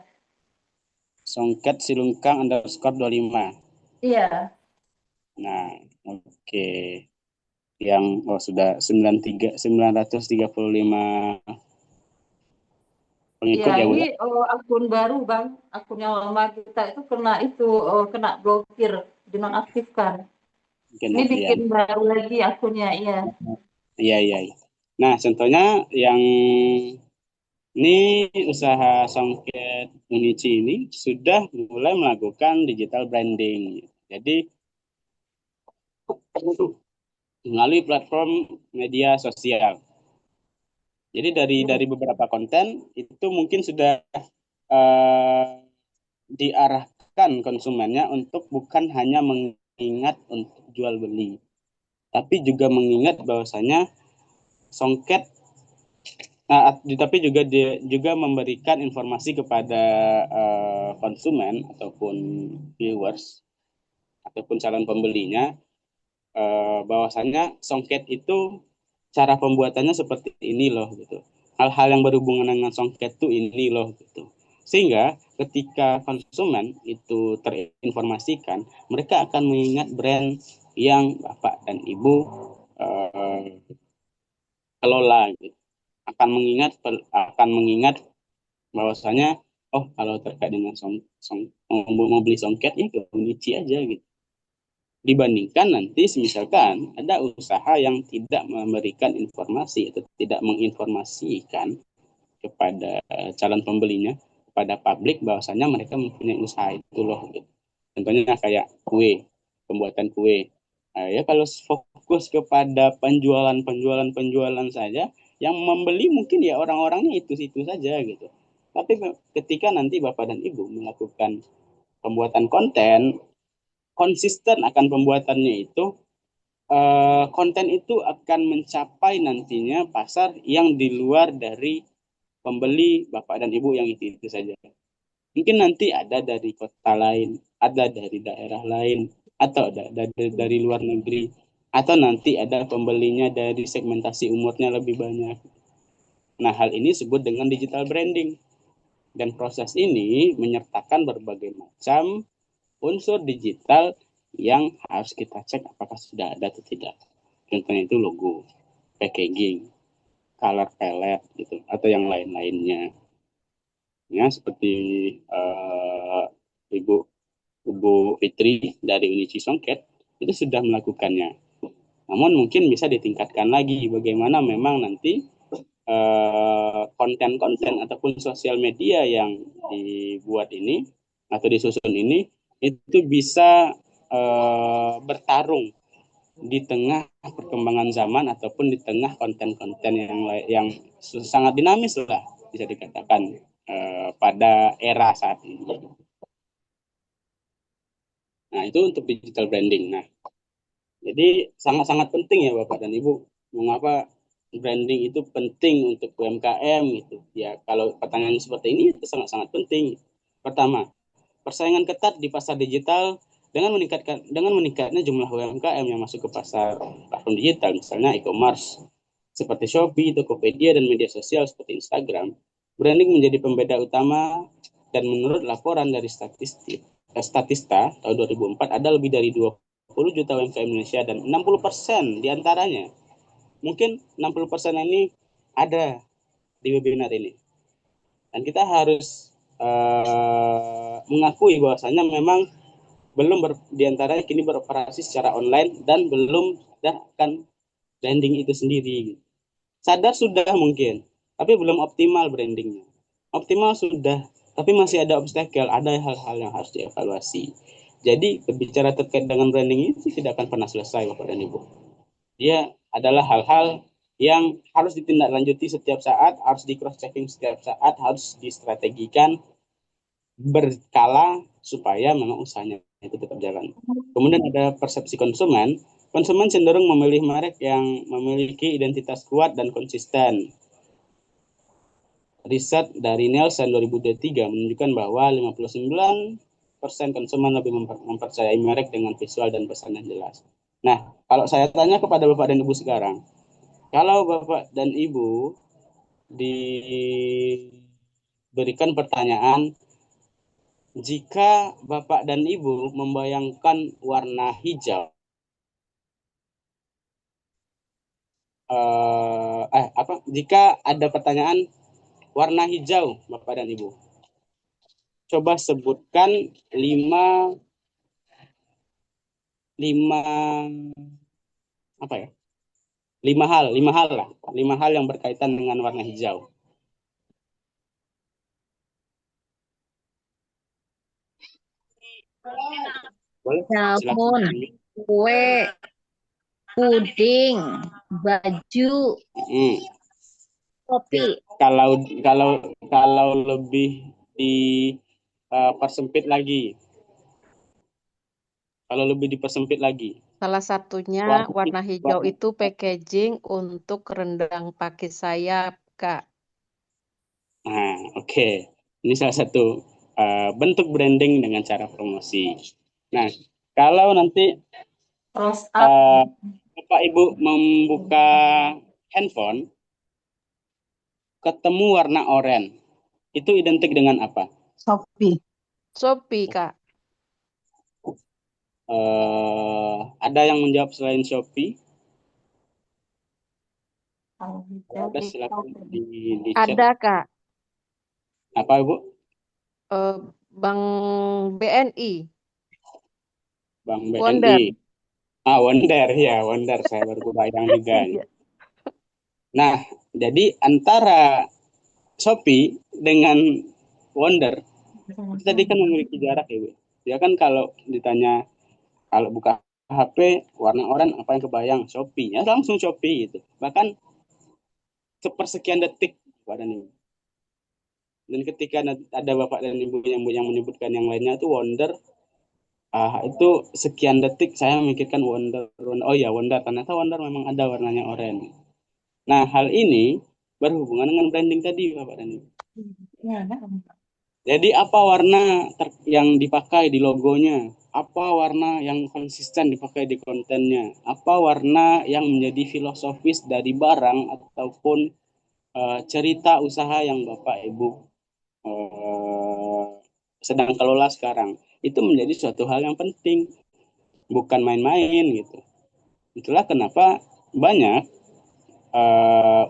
Songket Silungkang underscore 25. Iya. Nah, oke. yang sudah 935 pengikut Ya, ya Bu ini ya. akun baru Bang, akun yang lama kita itu kena blokir, dinonaktifkan. Ini Mungkin ya. bikin baru lagi akunnya, iya. Iya, iya, iya. Nah, contohnya yang ini usaha Songket Unici ini sudah mulai melakukan digital branding. Jadi melalui platform media sosial. Jadi dari beberapa konten itu mungkin sudah eh, diarahkan konsumennya untuk bukan hanya mengingat untuk jual beli, tapi juga mengingat bahwasanya Songket. Nah, tapi juga dia juga memberikan informasi kepada konsumen ataupun viewers ataupun calon pembelinya bahwasannya songket itu cara pembuatannya seperti ini loh gitu. Hal-hal yang berhubungan dengan songket itu ini loh gitu. Sehingga ketika konsumen itu terinformasikan, mereka akan mengingat brand yang Bapak dan Ibu eh, kelola gitu. Akan mengingat bahwasanya kalau terkait dengan mau beli songket ya ke Unici aja gitu, dibandingkan nanti misalkan ada usaha yang tidak memberikan informasi atau tidak menginformasikan kepada calon pembelinya, kepada publik bahwasanya mereka mempunyai usaha itu loh gitu. Contohnya kayak kue, pembuatan kue. Nah, ya kalau fokus kepada penjualan saja, yang membeli mungkin ya orang-orangnya itu saja gitu. Tapi ketika nanti Bapak dan Ibu melakukan pembuatan konten, konsisten akan pembuatannya itu, konten itu akan mencapai nantinya pasar yang di luar dari pembeli Bapak dan Ibu yang itu saja. Mungkin nanti ada dari kota lain, ada dari daerah lain, atau dari luar negeri, atau nanti ada pembelinya dari segmentasi umurnya lebih banyak. Nah, hal ini disebut dengan digital branding. Dan proses ini menyertakan berbagai macam unsur digital yang harus kita cek apakah sudah ada atau tidak. Contohnya itu logo, packaging, color palette, gitu, atau yang lain-lainnya. Ya, seperti uh, Ibu Ibu Fitri dari Unici Songket itu sudah melakukannya. Namun mungkin bisa ditingkatkan lagi bagaimana memang nanti konten-konten ataupun sosial media yang dibuat ini atau disusun ini itu bisa bertarung di tengah perkembangan zaman ataupun di tengah konten-konten yang sangat dinamis lah bisa dikatakan pada era saat ini. Nah, itu untuk digital branding. Nah, jadi sangat-sangat penting ya Bapak dan Ibu. Mengapa branding itu penting untuk UMKM gitu. Ya, kalau pertanyaan seperti ini itu sangat-sangat penting. Pertama, persaingan ketat di pasar digital dengan meningkatnya jumlah UMKM yang masuk ke pasar platform digital, misalnya e-commerce seperti Shopee, Tokopedia, dan media sosial seperti Instagram. Branding menjadi pembeda utama dan menurut laporan dari Statista tahun 2004 ada lebih dari 20 juta UMKM Indonesia dan 60% diantaranya, mungkin 60% ini ada di webinar ini. Dan kita harus mengakui bahwasanya memang belum diantaranya kini beroperasi secara online dan belum akan branding itu sendiri. Sadar sudah mungkin, tapi belum optimal brandingnya. Optimal sudah, tapi masih ada obstacle, ada hal-hal yang harus dievaluasi. Jadi berbicara terkait dengan branding itu tidak akan pernah selesai Bapak dan Ibu. Dia adalah hal-hal yang harus ditindaklanjuti setiap saat, harus di cross checking setiap saat, harus distrategikan berkala supaya memang usahanya itu tetap jalan. Kemudian ada persepsi konsumen. Konsumen cenderung memilih merek yang memiliki identitas kuat dan konsisten. Riset dari Nielsen 2023 menunjukkan bahwa 59% konsumen lebih mempercayai merek dengan visual dan pesan yang jelas. Nah, kalau saya tanya kepada Bapak dan Ibu sekarang, kalau Bapak dan Ibu diberikan pertanyaan, jika Bapak dan Ibu membayangkan warna hijau jika ada pertanyaan warna hijau, Bapak dan Ibu, coba sebutkan lima lima apa ya? Lima hal lah, 5 hal yang berkaitan dengan warna hijau. Boleh, silakan. Salmon, kue, puding, baju, Hmm. kopi. Kalau kalau kalau lebih di persempit lagi, kalau lebih dipersempit lagi, Salah satunya warna hijau itu packaging untuk rendang pakai sayap, Kak. Nah, oke. Ini salah satu bentuk branding dengan cara promosi. Nah, kalau nanti Close up. Bapak Ibu membuka handphone, ketemu warna oranye, itu identik dengan apa? Shopee. Shopee, Kak. Ada yang menjawab selain Shopee? Kalau Kalau ada silakan di chat. Ada, Kak. Apa, Ibu? Bank BNI. Bank BNI. Wonder. Wonder ya, Wonder. Saya baru kebayang juga. Iya. Nah, jadi antara Shopee dengan Wonder, tadi kan memiliki jarak ya, Bu. Ya kan kalau ditanya, kalau buka HP warna oranye apa yang kebayang? Shopee. Ya langsung Shopee gitu. Bahkan sepersekian detik, Bapak dan Ibu. Dan ketika ada Bapak dan Ibu yang menyebutkan yang lainnya itu Wonder, itu sekian detik saya memikirkan Wonder. Oh ya, Wonder. Ternyata Wonder memang ada warnanya oranye. Nah, hal ini berhubungan dengan branding tadi, Bapak dan Ibu. Jadi apa warna yang dipakai di logonya? Apa warna yang konsisten dipakai di kontennya? Apa warna yang menjadi filosofis dari barang ataupun cerita usaha yang Bapak Ibu sedang kelola sekarang? Itu menjadi suatu hal yang penting, bukan main-main gitu. Itulah kenapa banyak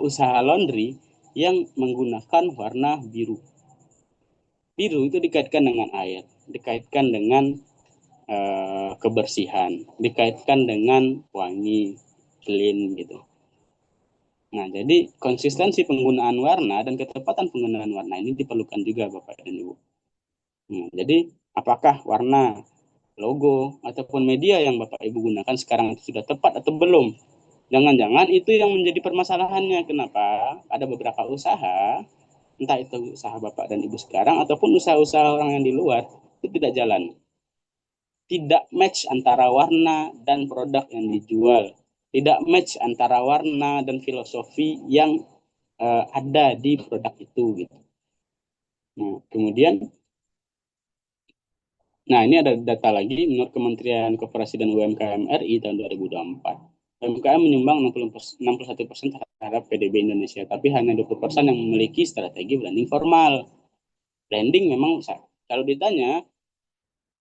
usaha laundry yang menggunakan warna biru. Biru itu dikaitkan dengan air, dikaitkan dengan kebersihan, dikaitkan dengan wangi, clean gitu. Nah, jadi konsistensi penggunaan warna dan ketepatan penggunaan warna ini diperlukan juga Bapak dan Ibu. Nah, jadi apakah warna logo ataupun media yang Bapak Ibu gunakan sekarang itu sudah tepat atau belum? Jangan-jangan itu yang menjadi permasalahannya. Kenapa? Ada beberapa usaha, entah itu usaha Bapak dan Ibu sekarang ataupun usaha-usaha orang yang di luar, itu tidak jalan. Tidak match antara warna dan produk yang dijual. Tidak match antara warna dan filosofi yang ada di produk itu gitu. Nah, kemudian ini ada data lagi menurut Kementerian Koperasi dan UMKM RI tahun 2024. UMKM menyumbang 61% terhadap PDB Indonesia, tapi hanya 20% yang memiliki strategi branding formal. Branding memang, kalau ditanya,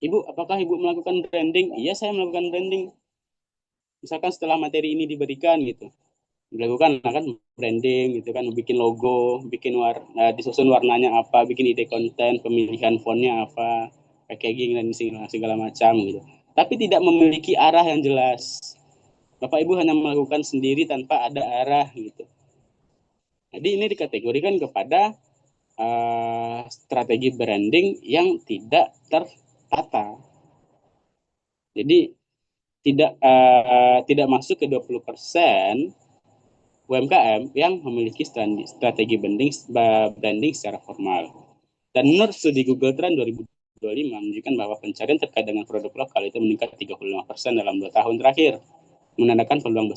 Ibu, apakah Ibu melakukan branding? Iya, saya melakukan branding. Misalkan setelah materi ini diberikan gitu, dilakukan kan branding gitu kan, bikin logo, bikin disusun warnanya apa, bikin ide konten, pemilihan fontnya apa, packaging dan segala macam gitu. Tapi tidak memiliki arah yang jelas. Bapak Ibu hanya melakukan sendiri tanpa ada arah gitu. Jadi ini dikategorikan kepada strategi branding yang tidak tertata. Jadi tidak masuk ke 20% UMKM yang memiliki strategi branding secara formal. Dan menurut studi Google Trend 2025 menunjukkan bahwa pencarian terkait dengan produk lokal itu meningkat 35% dalam 2 tahun terakhir, menandakan peluang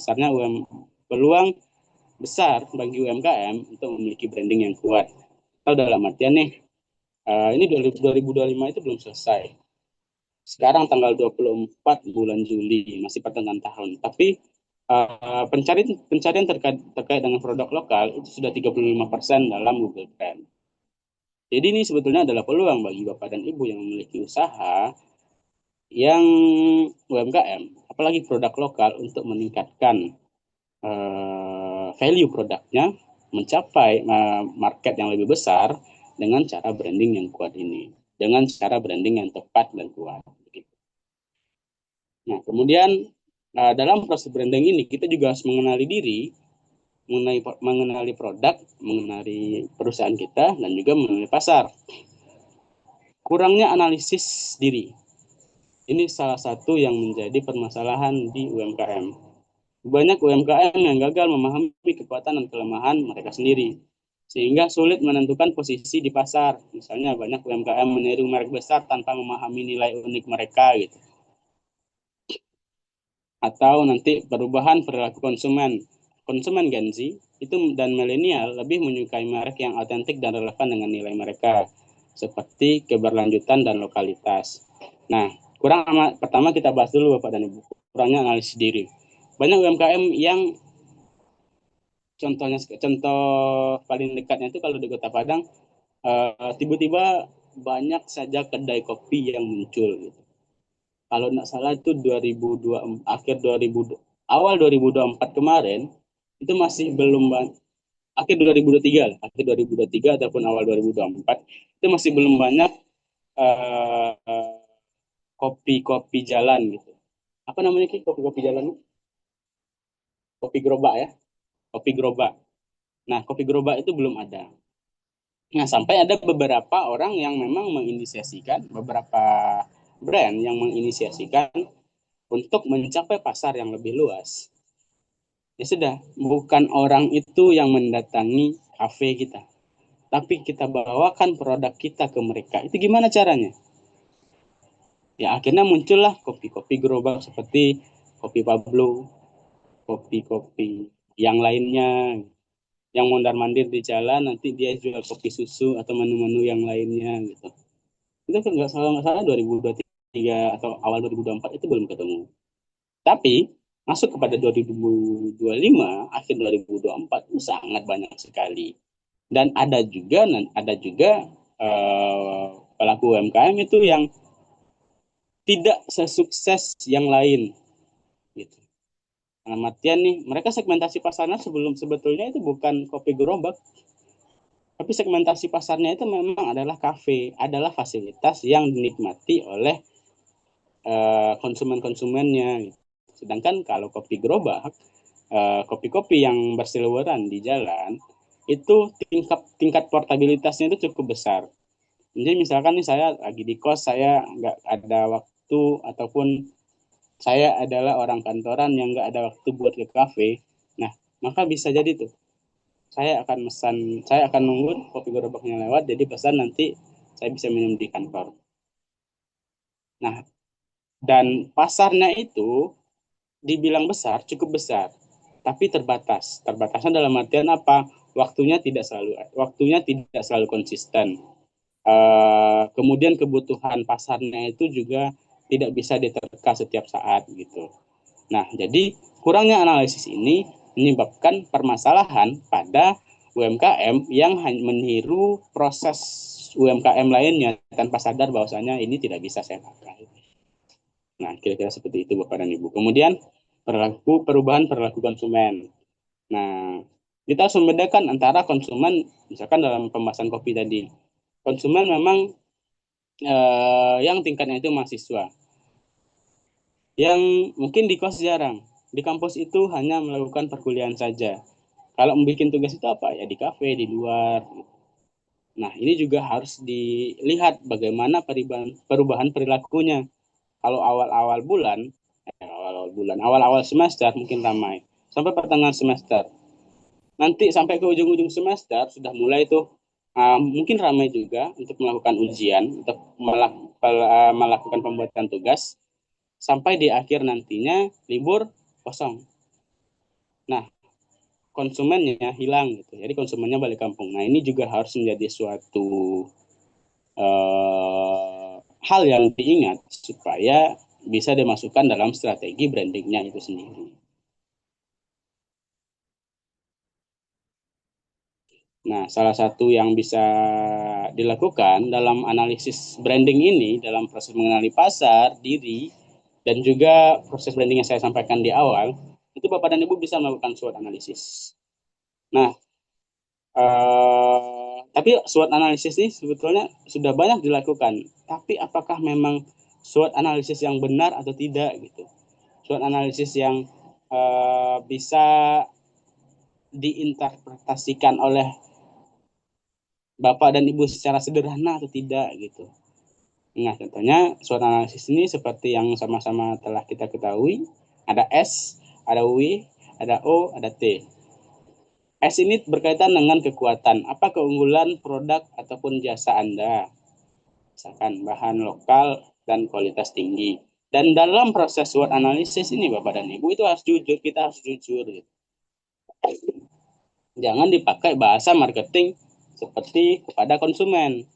besar bagi UMKM untuk memiliki branding yang kuat. Atau dalam artian nih, ini 2025 itu belum selesai. Sekarang tanggal 24 bulan Juli, masih pertengahan tahun. Tapi pencarian terkait dengan produk lokal itu sudah 35% dalam Google Trend. Jadi ini sebetulnya adalah peluang bagi Bapak dan Ibu yang memiliki usaha yang UMKM, apalagi produk lokal, untuk meningkatkan value produknya mencapai market yang lebih besar dengan cara branding yang kuat ini, dengan cara branding yang tepat dan kuat. Nah, kemudian dalam proses branding ini kita juga harus mengenali diri, mengenali produk, mengenali perusahaan kita, dan juga mengenali pasar. Kurangnya analisis diri. Ini salah satu yang menjadi permasalahan di UMKM. Banyak UMKM yang gagal memahami kekuatan dan kelemahan mereka sendiri, sehingga sulit menentukan posisi di pasar. Misalnya banyak UMKM meniru merek besar tanpa memahami nilai unik mereka gitu. Atau nanti perubahan perilaku konsumen. Konsumen Gen Z itu dan milenial lebih menyukai merek yang autentik dan relevan dengan nilai mereka, seperti keberlanjutan dan lokalitas. Nah, pertama kita bahas dulu Bapak dan Ibu, kurangnya analisis diri. Banyak UMKM yang contoh paling dekatnya itu kalau di Kota Padang, tiba-tiba banyak saja kedai kopi yang muncul gitu. Kalau nggak salah itu 2002 akhir 2000 awal 2024 kemarin itu masih belum akhir 2023 lah, akhir 2023 ataupun awal 2024 itu masih belum banyak kopi-kopi jalan gitu. Apa namanya Ki kopi-kopi jalan? Kopi gerobak ya, kopi gerobak. Nah, kopi gerobak itu belum ada. Nah, sampai ada beberapa orang yang memang menginisiasikan, beberapa brand yang menginisiasikan untuk mencapai pasar yang lebih luas. Ya sudah, bukan orang itu yang mendatangi kafe kita, tapi kita bawakan produk kita ke mereka. Itu gimana caranya? Ya akhirnya muncullah kopi-kopi gerobak seperti Kopi Pablo, kopi-kopi yang lainnya, yang mondar-mandir di jalan, nanti dia jual kopi susu atau menu-menu yang lainnya gitu. Itu kan nggak salah 2023 atau awal 2024 itu belum ketemu. Tapi masuk kepada 2025, akhir 2024 itu sangat banyak sekali. Dan ada juga pelaku UMKM itu yang tidak sesukses yang lain gitu. Nah, artian nih, mereka segmentasi pasarnya sebetulnya itu bukan kopi gerobak, tapi segmentasi pasarnya itu memang adalah kafe, adalah fasilitas yang dinikmati oleh konsumen-konsumennya. Sedangkan kalau kopi gerobak, kopi-kopi yang berseliweran di jalan, itu tingkat portabilitasnya itu cukup besar. Jadi misalkan nih saya lagi di kos, saya nggak ada waktu, ataupun saya adalah orang kantoran yang nggak ada waktu buat ke kafe, nah maka bisa jadi tuh saya akan nunggu kopi gerobaknya lewat, jadi pesan nanti saya bisa minum di kantor. Nah, dan pasarnya itu dibilang besar, cukup besar, tapi terbatas. Terbatasnya dalam artian apa? Waktunya tidak selalu konsisten. Kemudian kebutuhan pasarnya itu juga tidak bisa diterka setiap saat gitu. Nah, jadi kurangnya analisis ini menyebabkan permasalahan pada UMKM yang meniru proses UMKM lainnya tanpa sadar bahwasanya ini tidak bisa saya pakai. Nah, kira-kira seperti itu Bapak dan Ibu. Kemudian perubahan perilaku konsumen. Nah, kita harus membedakan antara konsumen, misalkan dalam pembahasan kopi tadi, konsumen memang yang tingkatnya itu mahasiswa, yang mungkin di kos jarang, di kampus itu hanya melakukan perkuliahan saja. Kalau membuat tugas itu apa? Ya di kafe, di luar. Nah, ini juga harus dilihat bagaimana perubahan perilakunya. Kalau awal-awal semester mungkin ramai. Sampai pertengahan semester. Nanti sampai ke ujung-ujung semester sudah mulai tuh mungkin ramai juga untuk melakukan ujian, untuk melakukan pembuatan tugas. Sampai di akhir nantinya libur kosong. Nah, konsumennya hilang gitu. Jadi konsumennya balik kampung. Nah, ini juga harus menjadi suatu hal yang diingat supaya bisa dimasukkan dalam strategi brandingnya itu sendiri. Nah, salah satu yang bisa dilakukan dalam analisis branding ini, dalam proses mengenali pasar, diri, dan juga proses branding yang saya sampaikan di awal, itu Bapak dan Ibu bisa melakukan SWOT analisis. Nah, tapi SWOT analisis ini sebetulnya sudah banyak dilakukan. Tapi apakah memang SWOT analisis yang benar atau tidak gitu? SWOT analisis yang bisa diinterpretasikan oleh Bapak dan Ibu secara sederhana atau tidak gitu. Nah, contohnya SWOT analisis ini seperti yang sama-sama telah kita ketahui, ada S, ada W, ada O, ada T. S ini berkaitan dengan kekuatan. Apa keunggulan produk ataupun jasa Anda? Misalkan bahan lokal dan kualitas tinggi. Dan dalam proses SWOT analisis ini Bapak dan Ibu itu harus jujur, kita harus jujur gitu. Jangan dipakai bahasa marketing seperti kepada konsumen.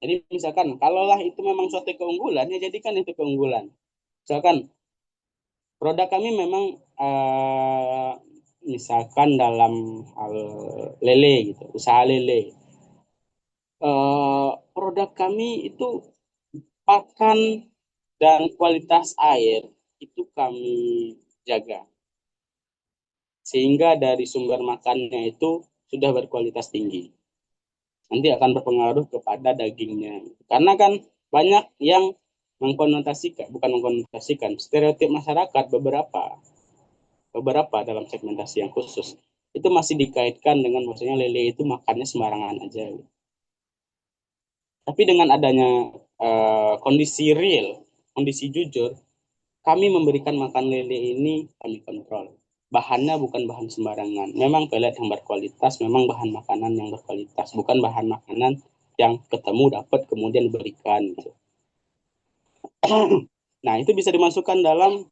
Jadi misalkan kalaulah itu memang suatu keunggulan, ya jadikan itu keunggulan. Misalkan produk kami memang misalkan dalam hal lele gitu, usaha lele. Produk kami itu pakan dan kualitas air itu kami jaga. Sehingga dari sumber makannya itu sudah berkualitas tinggi. Nanti akan berpengaruh kepada dagingnya. Karena kan banyak yang bukan mengkonotasikan, stereotip masyarakat beberapa dalam segmentasi yang khusus itu masih dikaitkan dengan maksudnya lele itu makannya sembarangan aja. Tapi dengan adanya kondisi real, kondisi jujur, kami memberikan makan lele ini kami kontrol. Bahannya bukan bahan sembarangan. Memang pelet yang berkualitas, memang bahan makanan yang berkualitas, bukan bahan makanan yang ketemu dapat kemudian diberikan. Gitu. Nah, itu bisa dimasukkan dalam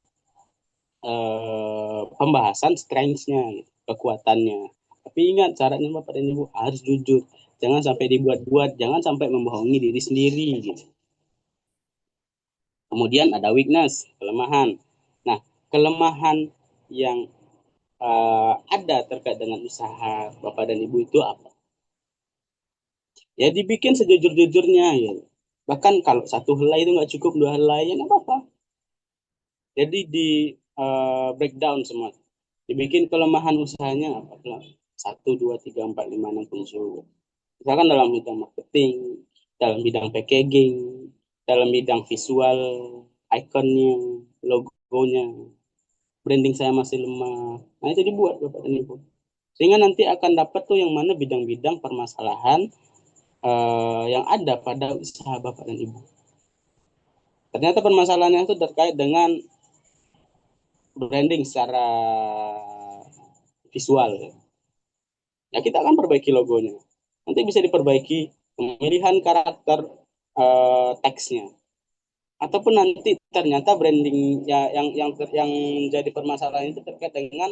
pembahasan strengths-nya, gitu, kekuatannya. Tapi ingat caranya Bapak dan Ibu harus jujur. Jangan sampai dibuat-buat, jangan sampai membohongi diri sendiri. Gitu. Kemudian ada weakness, kelemahan. Nah, kelemahan yang ada terkait dengan usaha Bapak dan Ibu itu apa? Ya dibikin sejujur-jujurnya ya. Bahkan kalau satu helai itu nggak cukup, dua helai ya nggak apa-apa. Jadi di breakdown semua. Dibikin kelemahan usahanya apa? 1, 2, 3, 4, 5, 6, 7. Misalkan dalam bidang marketing, dalam bidang packaging, dalam bidang visual, ikonnya, logonya, branding saya masih lemah. Nah itu dibuat Bapak dan Ibu. Sehingga nanti akan dapat tuh yang mana bidang-bidang permasalahan yang ada pada usaha Bapak dan Ibu. Ternyata permasalahannya itu terkait dengan branding secara visual. Ya kita akan perbaiki logonya. Nanti bisa diperbaiki pemilihan karakter teksnya. Ataupun nanti ternyata branding ya, yang menjadi permasalahan itu terkait dengan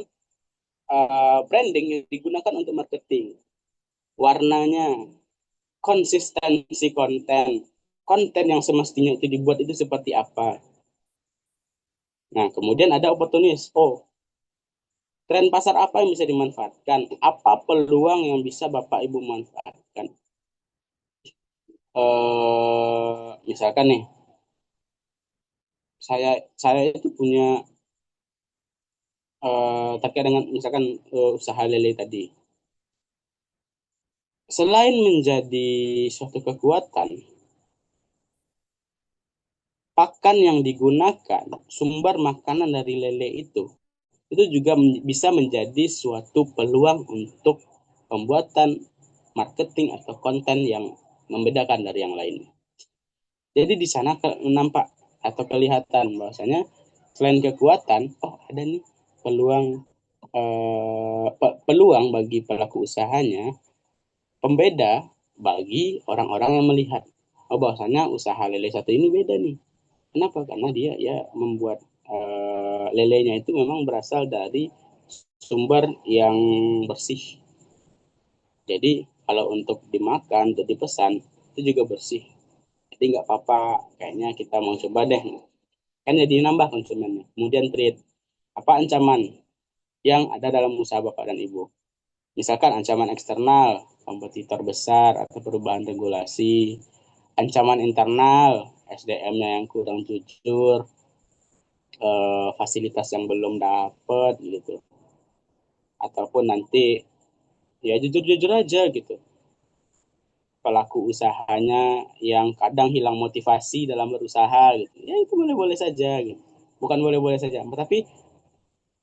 branding yang digunakan untuk marketing. Warnanya, konsistensi konten yang semestinya itu dibuat itu seperti apa. Nah, kemudian ada opportunis. Oh, tren pasar apa yang bisa dimanfaatkan? Apa peluang yang bisa Bapak Ibu manfaatkan? Misalkan nih, saya itu punya terkait dengan misalkan usaha lele tadi. Selain menjadi suatu kekuatan, pakan yang digunakan, sumber makanan dari lele itu juga bisa menjadi suatu peluang untuk pembuatan marketing atau konten yang membedakan dari yang lain. Jadi di sana nampak atau kelihatan bahwasanya selain kekuatan, oh ada nih peluang peluang bagi pelaku usahanya, pembeda bagi orang-orang yang melihat, oh bahwasanya usaha lele satu ini beda nih. Kenapa? Karena dia ya membuat lelenya itu memang berasal dari sumber yang bersih. Jadi kalau untuk dimakan, untuk dipesan itu juga bersih. Jadi nggak apa-apa, kayaknya kita mau coba deh. Kan jadi nambah konsumennya. Kemudian trade. Apa ancaman yang ada dalam usaha Bapak dan Ibu? Misalkan ancaman eksternal, kompetitor besar atau perubahan regulasi. Ancaman internal, SDM-nya yang kurang jujur, fasilitas yang belum dapat gitu. ataupun nanti ya jujur-jujur aja gitu. Pelaku usahanya yang kadang hilang motivasi dalam berusaha gitu. Ya itu boleh-boleh saja gitu. Bukan boleh-boleh saja, tapi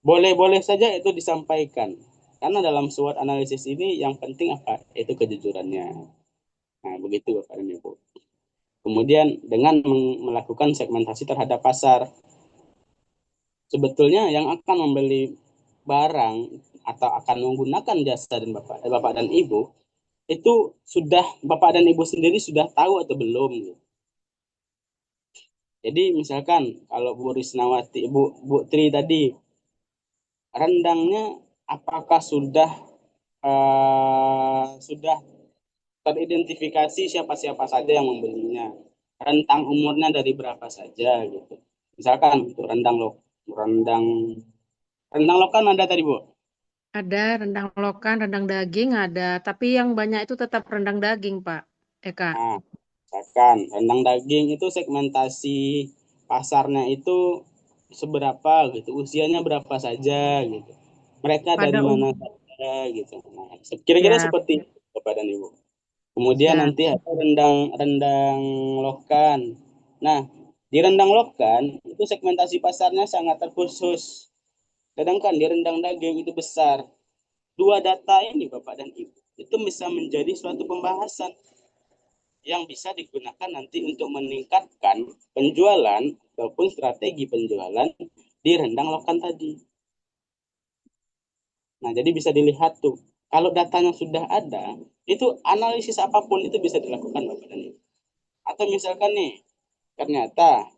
boleh-boleh saja itu disampaikan. Karena dalam SWOT analisis ini yang penting apa? Itu kejujurannya. Nah, begitu Bapak dan Ibu. Kemudian dengan melakukan segmentasi terhadap pasar, sebetulnya yang akan membeli barang atau akan menggunakan jasa dan Bapak dan Ibu itu sudah Bapak dan Ibu sendiri sudah tahu atau belum gitu. Jadi misalkan kalau Bu Risnawati, Bu Tri tadi rendangnya apakah sudah teridentifikasi siapa-siapa saja yang membelinya, rentang umurnya dari berapa saja gitu. Misalkan untuk rendang rendang lokan ada tadi Bu. Ada rendang lokan, rendang daging ada, tapi yang banyak itu tetap rendang daging, Pak Eka. Nah, misalkan rendang daging itu segmentasi pasarnya itu seberapa gitu, usianya berapa saja gitu, mereka Pada dari mana umum saja gitu. Nah, kira-kira ya, seperti itu Bapak dan Ibu. Kemudian ya. nanti ada rendang rendang lokan. Nah, di rendang lokan itu segmentasi pasarnya sangat terkhusus. Sedangkan di rendang daging itu besar. Dua data ini Bapak dan Ibu itu bisa menjadi suatu pembahasan yang bisa digunakan nanti untuk meningkatkan penjualan ataupun strategi penjualan di rendang lokan tadi. Nah, jadi bisa dilihat tuh. Kalau datanya sudah ada, itu analisis apapun itu bisa dilakukan Bapak dan Ibu. Atau misalkan nih, ternyata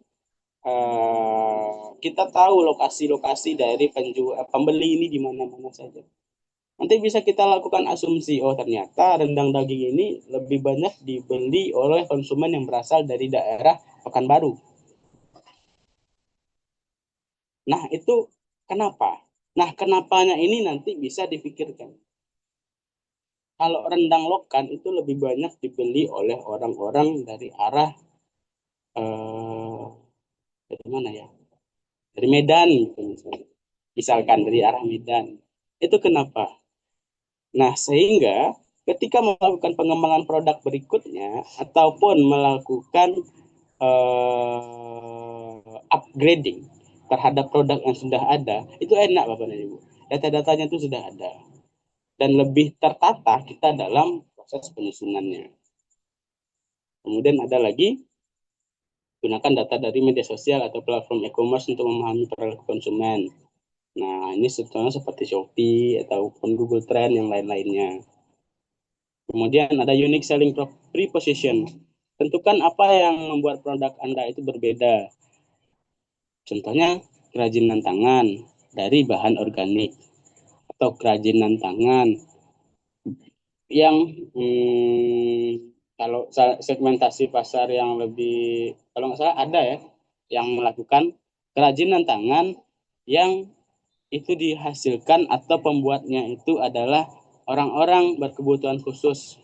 kita tahu lokasi-lokasi dari pembeli ini di mana-mana saja. Nanti bisa kita lakukan asumsi, oh ternyata rendang daging ini lebih banyak dibeli oleh konsumen yang berasal dari daerah Pekanbaru. Nah, itu kenapa? Nah, kenapanya ini nanti bisa dipikirkan. Kalau rendang lokan itu lebih banyak dibeli oleh orang-orang dari arah dari mana ya? Dari Medan gitu misalnya. Misalkan dari arah Medan. Itu kenapa? Nah, sehingga ketika melakukan pengembangan produk berikutnya ataupun melakukan upgrading terhadap produk yang sudah ada, itu enak Bapak dan Ibu. Data-datanya itu sudah ada dan lebih tertata kita dalam proses penyusunannya. Kemudian ada lagi gunakan data dari media sosial atau platform e-commerce untuk memahami perilaku konsumen. Nah, ini contohnya seperti Shopee ataupun Google Trend yang lain-lainnya. Kemudian ada unique selling proposition. Tentukan apa yang membuat produk Anda itu berbeda. Contohnya kerajinan tangan dari bahan organik atau kerajinan tangan yang kalau segmentasi pasar yang lebih, kalau nggak salah ada ya yang melakukan kerajinan tangan yang itu dihasilkan atau pembuatnya itu adalah orang-orang berkebutuhan khusus.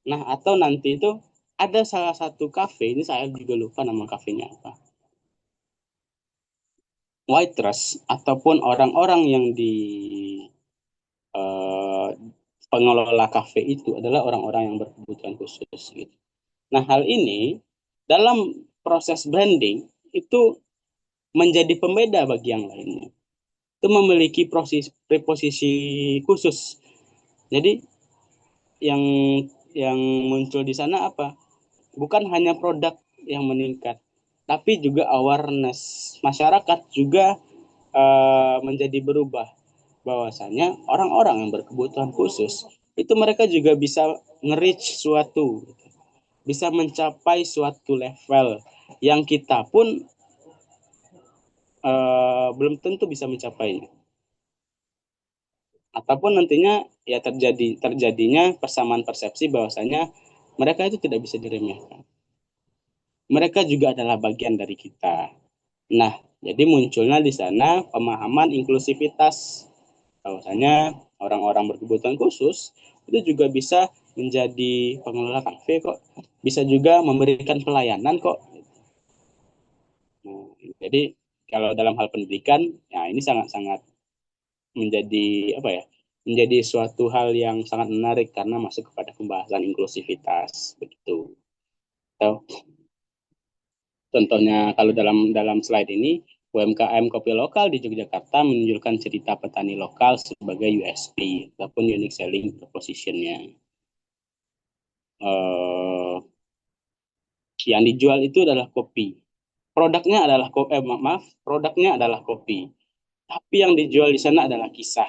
Nah, atau nanti itu ada salah satu kafe, ini saya juga lupa nama kafenya apa. Waitress ataupun orang-orang yang di eh, pengelola kafe itu adalah orang-orang yang berkebutuhan khusus gitu. Nah, hal ini dalam proses branding itu menjadi pembeda bagi yang lainnya. Itu memiliki preposisi khusus. Jadi yang muncul di sana apa? Bukan hanya produk yang meningkat, tapi juga awareness masyarakat juga menjadi berubah, bahwasanya orang-orang yang berkebutuhan khusus itu mereka juga bisa nge-reach suatu, bisa mencapai suatu level yang kita pun belum tentu bisa mencapainya. Ataupun nantinya ya terjadinya persamaan persepsi bahwasanya mereka itu tidak bisa diremehkan. Mereka juga adalah bagian dari kita. Nah, jadi munculnya di sana pemahaman inklusivitas, bahwasanya orang-orang berkebutuhan khusus itu juga bisa menjadi pengelola kafe kok, bisa juga memberikan pelayanan kok. Nah, jadi kalau dalam hal pendidikan, ya ini sangat-sangat menjadi apa ya? Menjadi suatu hal yang sangat menarik karena masuk kepada pembahasan inklusivitas begitu. Atau contohnya kalau dalam dalam slide ini UMKM kopi lokal di Yogyakarta menunjukkan cerita petani lokal sebagai USP ataupun unique selling proposition-nya. Yang dijual itu adalah kopi. Produknya adalah kopi, produknya adalah kopi. Tapi yang dijual di sana adalah kisah.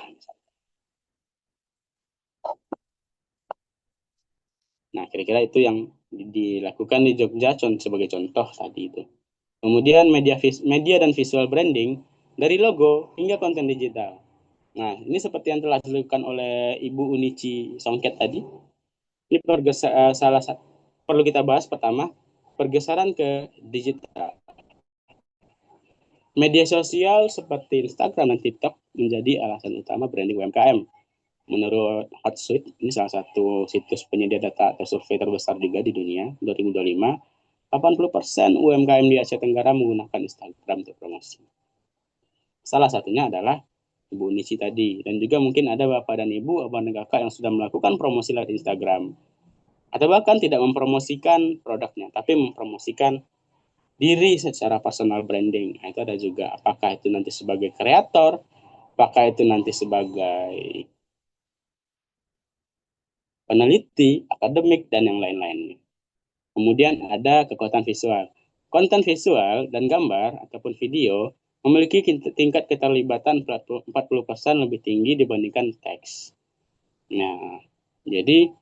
Nah, kira-kira itu yang dilakukan di Jogja sebagai contoh tadi itu. Kemudian media dan visual branding dari logo hingga konten digital. Nah, ini seperti yang telah dilakukan oleh Ibu Unici Songket tadi. Ini salah satu perlu kita bahas pertama, pergeseran ke digital. Media sosial seperti Instagram dan TikTok menjadi alasan utama branding UMKM. Menurut Hotsuite, ini salah satu situs penyedia data atau survei terbesar juga di dunia, 2025, 80% UMKM di Asia Tenggara menggunakan Instagram untuk promosi. Salah satunya adalah Ibu Nici tadi. Dan juga mungkin ada Bapak dan Ibu, abang dan kakak yang sudah melakukan promosi lewat Instagram. Atau bahkan tidak mempromosikan produknya, tapi mempromosikan diri secara personal branding. Nah, itu ada juga. Apakah itu nanti sebagai kreator, apakah itu nanti sebagai peneliti, akademik, dan yang lain-lainnya. Kemudian ada kekuatan visual. Konten visual dan gambar ataupun video memiliki tingkat keterlibatan 40% lebih tinggi dibandingkan teks. Nah, jadi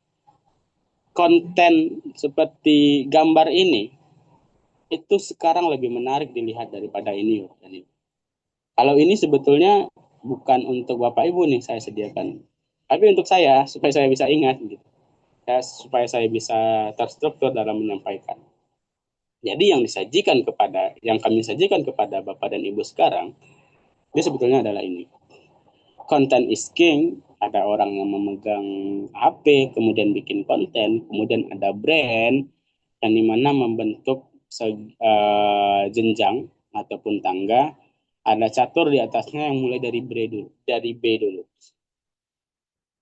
konten seperti gambar ini itu sekarang lebih menarik dilihat daripada ini. Kalau ini sebetulnya bukan untuk Bapak Ibu nih saya sediakan, tapi untuk saya supaya saya bisa ingat gitu. Supaya saya bisa terstruktur dalam menyampaikan. Jadi yang kami sajikan kepada Bapak dan Ibu sekarang, ini sebetulnya adalah ini. Content is king, ada orang yang memegang HP, kemudian bikin konten, kemudian ada brand, yang dimana membentuk jenjang ataupun tangga, ada catur di atasnya yang mulai dari B dulu.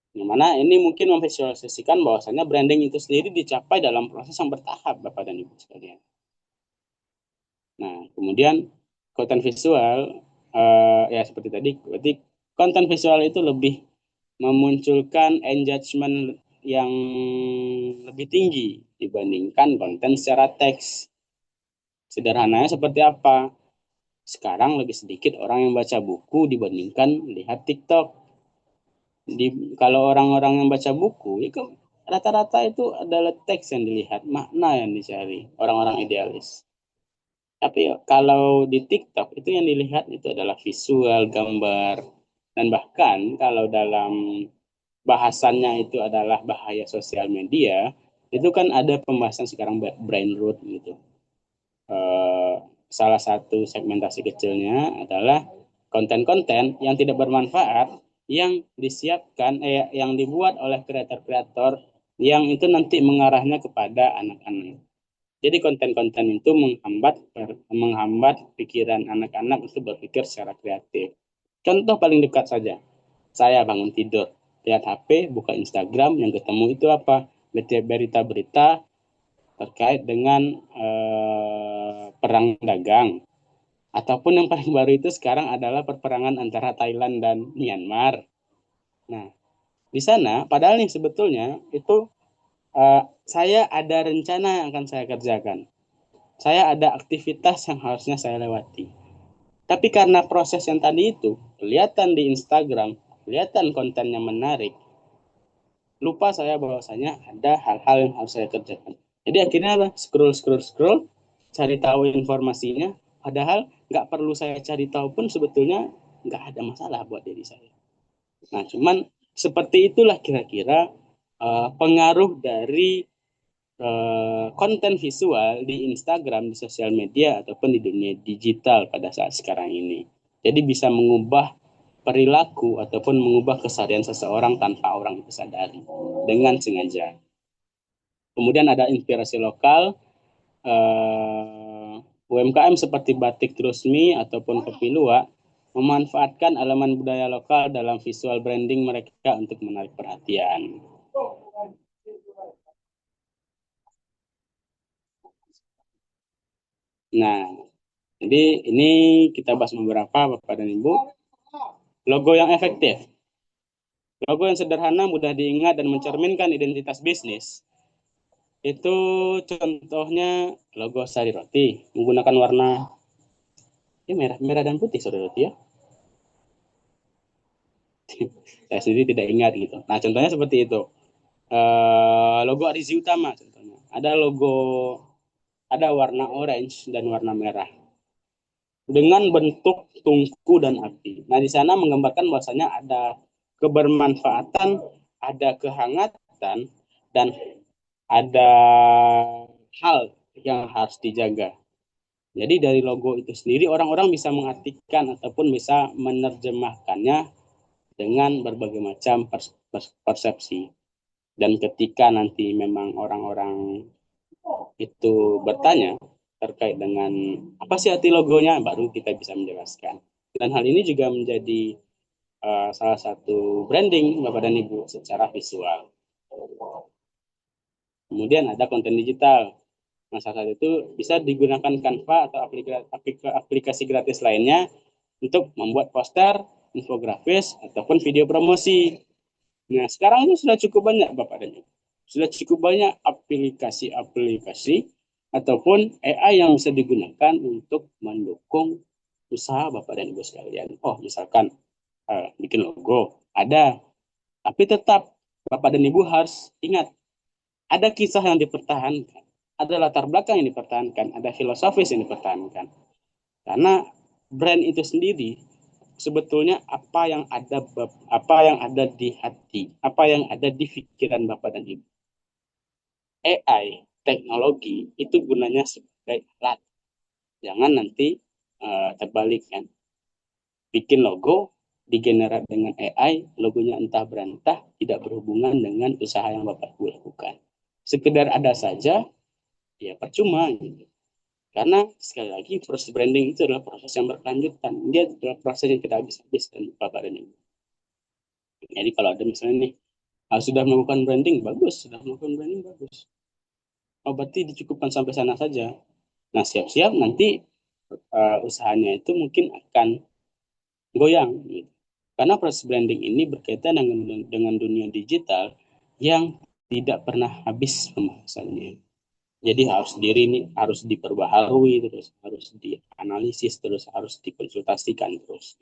Yang mana ini mungkin memvisualisasikan bahwasannya branding itu sendiri dicapai dalam proses yang bertahap, Bapak dan Ibu sekalian. Nah, kemudian konten visual, ya seperti tadi, berarti konten visual itu lebih memunculkan engagement yang lebih tinggi dibandingkan konten secara teks. Sederhananya seperti apa? Sekarang lebih sedikit orang yang baca buku dibandingkan lihat TikTok. Kalau orang-orang yang baca buku, ya rata-rata itu adalah teks yang dilihat, makna yang dicari, orang-orang idealis. Tapi kalau di TikTok itu yang dilihat itu adalah visual, gambar, dan bahkan kalau dalam bahasannya itu adalah bahaya sosial media, itu kan ada pembahasan sekarang brain root gitu. Salah satu segmentasi kecilnya adalah konten-konten yang tidak bermanfaat yang disiapkan, yang dibuat oleh kreator-kreator yang itu nanti mengarahnya kepada anak-anak. Jadi konten-konten itu menghambat pikiran anak-anak untuk berpikir secara kreatif. Contoh paling dekat saja, saya bangun tidur, lihat HP, buka Instagram, yang ketemu itu apa? Berita-berita terkait dengan perang dagang. Ataupun yang paling baru itu sekarang adalah perperangan antara Thailand dan Myanmar. Nah, di sana padahal nih sebetulnya itu saya ada rencana yang akan saya kerjakan. Saya ada aktivitas yang harusnya saya lewati. Tapi karena proses yang tadi itu, kelihatan di Instagram, kelihatan kontennya menarik, lupa saya bahwasanya ada hal-hal yang harus saya kerjakan. Jadi akhirnya apa? Scroll, cari tahu informasinya, padahal nggak perlu saya cari tahu pun sebetulnya nggak ada masalah buat diri saya. Nah, cuman seperti itulah kira-kira pengaruh dari konten visual di Instagram, di sosial media, ataupun di dunia digital pada saat sekarang ini. Jadi bisa mengubah perilaku ataupun mengubah keseharian seseorang tanpa orang itu sadari dengan sengaja. Kemudian ada inspirasi lokal, UMKM seperti Batik Trusmi ataupun Kopi Luwak memanfaatkan elemen budaya lokal dalam visual branding mereka untuk menarik perhatian. Nah, jadi ini kita bahas beberapa Bapak dan Ibu. Logo yang efektif. Logo yang sederhana, mudah diingat, dan mencerminkan identitas bisnis. Itu contohnya logo Sari Roti, menggunakan warna merah dan putih, Sari Roti ya. Saya sendiri tidak ingat gitu. Nah, contohnya seperti itu. Logo Arizi Utama contohnya. Ada warna orange dan warna merah dengan bentuk tungku dan api. Nah, di sana menggambarkan bahwasanya ada kebermanfaatan, ada kehangatan, dan ada hal yang harus dijaga. Jadi dari logo itu sendiri orang-orang bisa mengartikan ataupun bisa menerjemahkannya dengan berbagai macam persepsi. Dan ketika nanti memang orang-orang itu bertanya terkait dengan apa sih arti logonya, baru kita bisa menjelaskan. Dan hal ini juga menjadi salah satu branding Bapak dan Ibu secara visual. Kemudian ada konten digital. Nah, salah satu itu bisa digunakan Canva atau aplikasi gratis lainnya untuk membuat poster, infografis, ataupun video promosi. Nah, sekarang itu sudah cukup banyak Bapak dan Ibu. Sudah cukup banyak aplikasi-aplikasi ataupun AI yang bisa digunakan untuk mendukung usaha Bapak dan Ibu sekalian. Oh, misalkan bikin logo, ada. Tapi tetap Bapak dan Ibu harus ingat, ada kisah yang dipertahankan, ada latar belakang yang dipertahankan, ada filosofis yang dipertahankan. Karena brand itu sendiri sebetulnya apa yang ada di hati, apa yang ada di pikiran Bapak dan Ibu. AI, teknologi itu gunanya sebagai alat. Jangan nanti terbalik kan. Bikin logo digenerate dengan AI, logonya entah berantah, tidak berhubungan dengan usaha yang Bapak lakukan. Sekedar ada saja, ya percuma gitu. Karena sekali lagi proses branding itu adalah proses yang berkelanjutan. Dia adalah proses yang tidak habis-habis dan Bapak dan Ibu. Jadi kalau ada misalnya nih, sudah melakukan branding, bagus. Sudah melakukan branding, bagus. Oh, berarti dicukupkan sampai sana saja. Nah, siap-siap nanti usahanya itu mungkin akan goyang. Gitu. Karena proses branding ini berkaitan dengan dunia digital yang tidak pernah habis pembahasannya. Jadi harus diperbaharui terus, harus dianalisis terus, harus dikonsultasikan terus.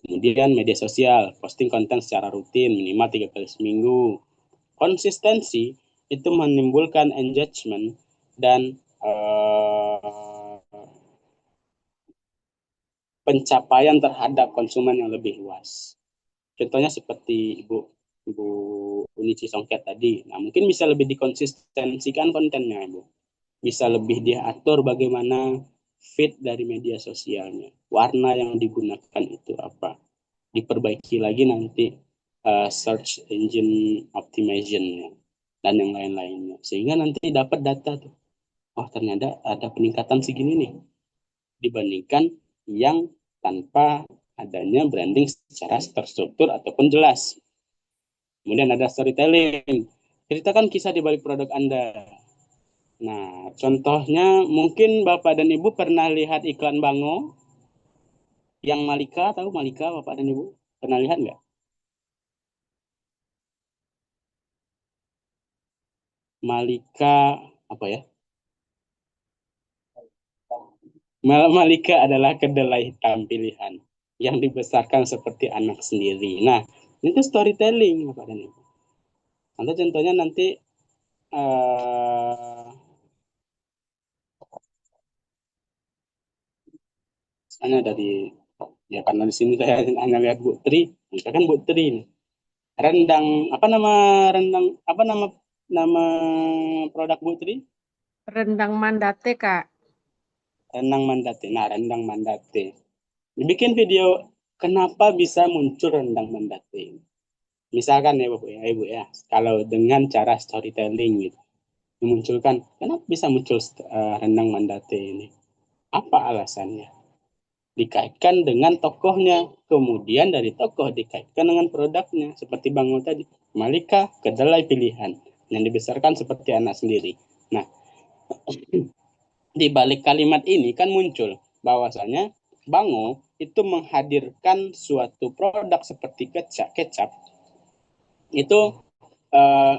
Kemudian media sosial, posting konten secara rutin minimal 3 kali seminggu. Konsistensi itu menimbulkan engagement dan pencapaian terhadap konsumen yang lebih luas. Contohnya seperti Ibu Unici Songket tadi. Nah, mungkin bisa lebih dikonsistensikan kontennya, Ibu. Bisa lebih diatur bagaimana feed dari media sosialnya. Warna yang digunakan itu apa. Diperbaiki lagi nanti search engine optimization dan yang lain-lainnya. Sehingga nanti dapat data tuh. Oh, ternyata ada peningkatan segini nih dibandingkan yang tanpa adanya branding secara terstruktur ataupun jelas. Kemudian ada storytelling. Ceritakan kisah di balik produk Anda. Nah, contohnya mungkin Bapak dan Ibu pernah lihat iklan Bango yang Malika, tahu Malika Bapak dan Ibu? Pernah lihat nggak? Malika apa ya? Malika adalah kedelai hitam pilihan yang dibesarkan seperti anak sendiri. Nah, itu storytelling Bapak dan Ibu. Contohnya nanti misalnya dari ya karena di sini saya hanya lihat Bu Tri, misalkan Bu Tri rendang apa nama produk Bu Tri? Rendang mandate, Kak. Rendang mandate. Nah, rendang mandate. Dibikin video kenapa bisa muncul rendang mandate. Misalkan ya Bapak ya, Ibu ya, kalau dengan cara storytelling gitu, memunculkan kenapa bisa muncul rendang mandate ini? Apa alasannya? dikaitkan dengan tokohnya, kemudian dari tokoh dikaitkan dengan produknya, seperti Bang Mo tadi, Malika kedelai pilihan yang dibesarkan seperti anak sendiri. Nah, di balik kalimat ini kan muncul bahwasanya Bango itu menghadirkan suatu produk seperti kecap itu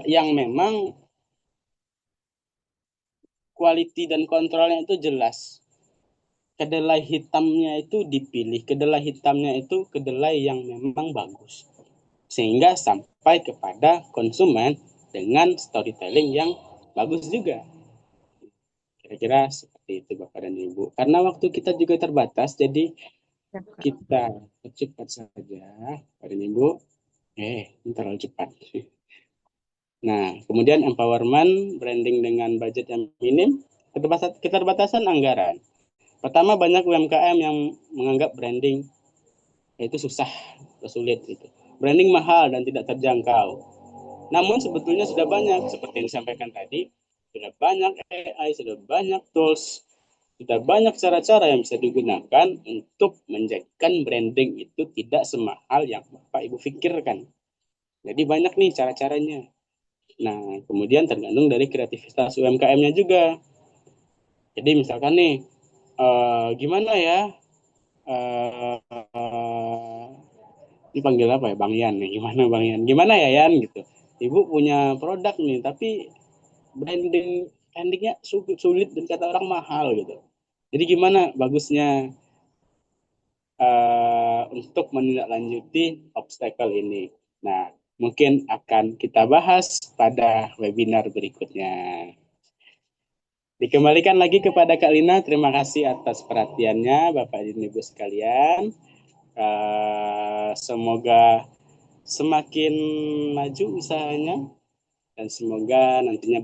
yang memang quality dan kontrolnya itu jelas. Kedelai hitamnya itu dipilih, kedelai hitamnya itu kedelai yang memang bagus, sehingga sampai kepada konsumen dengan storytelling yang bagus juga. Kira-kira seperti itu Bapak dan Ibu. Karena waktu kita juga terbatas, jadi Ya, Kak. kita cepat saja, Bapak dan Ibu. Ini terlalu cepat. Nah, kemudian empowerment, branding dengan budget yang minim, keterbatasan anggaran. Pertama, banyak UMKM yang menganggap branding itu susah, sulit gitu. Branding mahal dan tidak terjangkau. Namun sebetulnya sudah banyak, seperti yang disampaikan tadi, sudah banyak AI, sudah banyak tools, sudah banyak cara-cara yang bisa digunakan untuk menjadikan branding itu tidak semahal yang Bapak Ibu pikirkan. Jadi banyak nih cara-caranya. Nah, kemudian tergantung dari kreativitas UMKM-nya juga. Jadi misalkan nih, gimana ya, ini panggil apa ya, Bang Yan nih, gimana Bang Yan? Gimana ya Yan gitu. Ibu punya produk nih, tapi brandingnya sulit dan kata orang mahal gitu. Jadi gimana bagusnya untuk menindaklanjuti obstacle ini? Nah, mungkin akan kita bahas pada webinar berikutnya. Dikembalikan lagi kepada Kak Lina. Terima kasih atas perhatiannya, Bapak dan Ibu sekalian. Semoga semakin maju usahanya dan semoga nantinya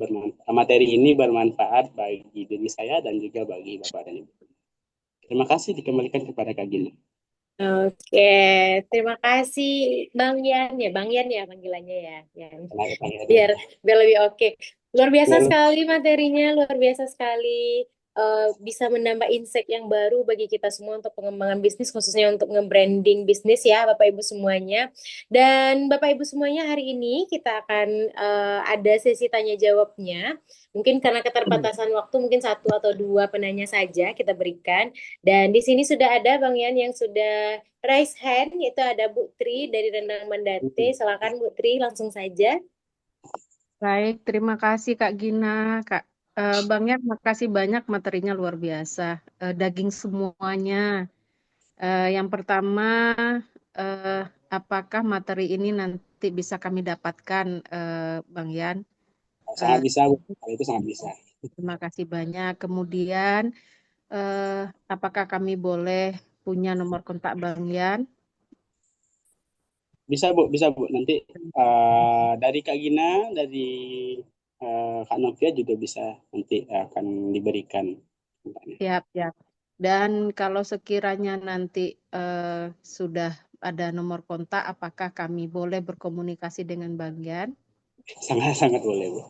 materi ini bermanfaat bagi diri saya dan juga bagi Bapak dan Ibu. Terima kasih, dikembalikan kepada Kak Gina. Oke, terima kasih Bang Yan ya, Bang Yan ya panggilannya ya, Yan. Biar lebih oke. Luar biasa sekali materinya, luar biasa sekali. Bisa menambah insight yang baru bagi kita semua untuk pengembangan bisnis, khususnya untuk nge-branding bisnis ya, Bapak Ibu semuanya. Dan Bapak Ibu semuanya, hari ini kita akan ada sesi tanya jawabnya. Mungkin karena keterbatasan waktu, mungkin 1 atau 2 penanya saja kita berikan. Dan di sini sudah ada Bang Yan yang sudah raise hand, yaitu ada Bu Tri dari Rendang Mandate. Silakan Bu Tri, langsung saja. Baik, terima kasih Kak Gina, Kak Bang Yan, makasih banyak, materinya luar biasa. Daging semuanya. Yang pertama, apakah materi ini nanti bisa kami dapatkan, Bang Yan? Sangat bisa, Bu. Hal itu sangat bisa. Terima kasih banyak. Kemudian, apakah kami boleh punya nomor kontak Bang Yan? Bisa Bu, bisa Bu. Nanti dari Kak Gina, dari Kak Novia juga bisa nanti akan diberikan. Siap, siap. Dan kalau sekiranya nanti sudah ada nomor kontak, apakah kami boleh berkomunikasi dengan Bang Yan? Sangat-sangat boleh Bu.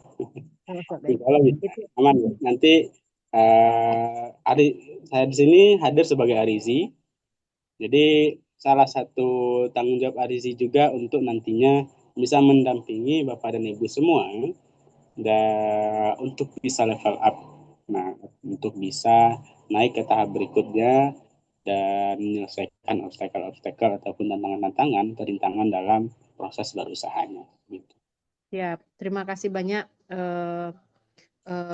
Baik. Kalau bisa, aman Bu. Nanti saya di sini hadir sebagai Arizi. Jadi salah satu tanggung jawab Arizi juga untuk nantinya bisa mendampingi Bapak dan Ibu semua dan untuk bisa level up. Nah, untuk bisa naik ke tahap berikutnya dan menyelesaikan obstacle-obstacle ataupun tantangan-tantangan, perintangan dalam proses berusahanya. Gitu. Siap. Terima kasih banyak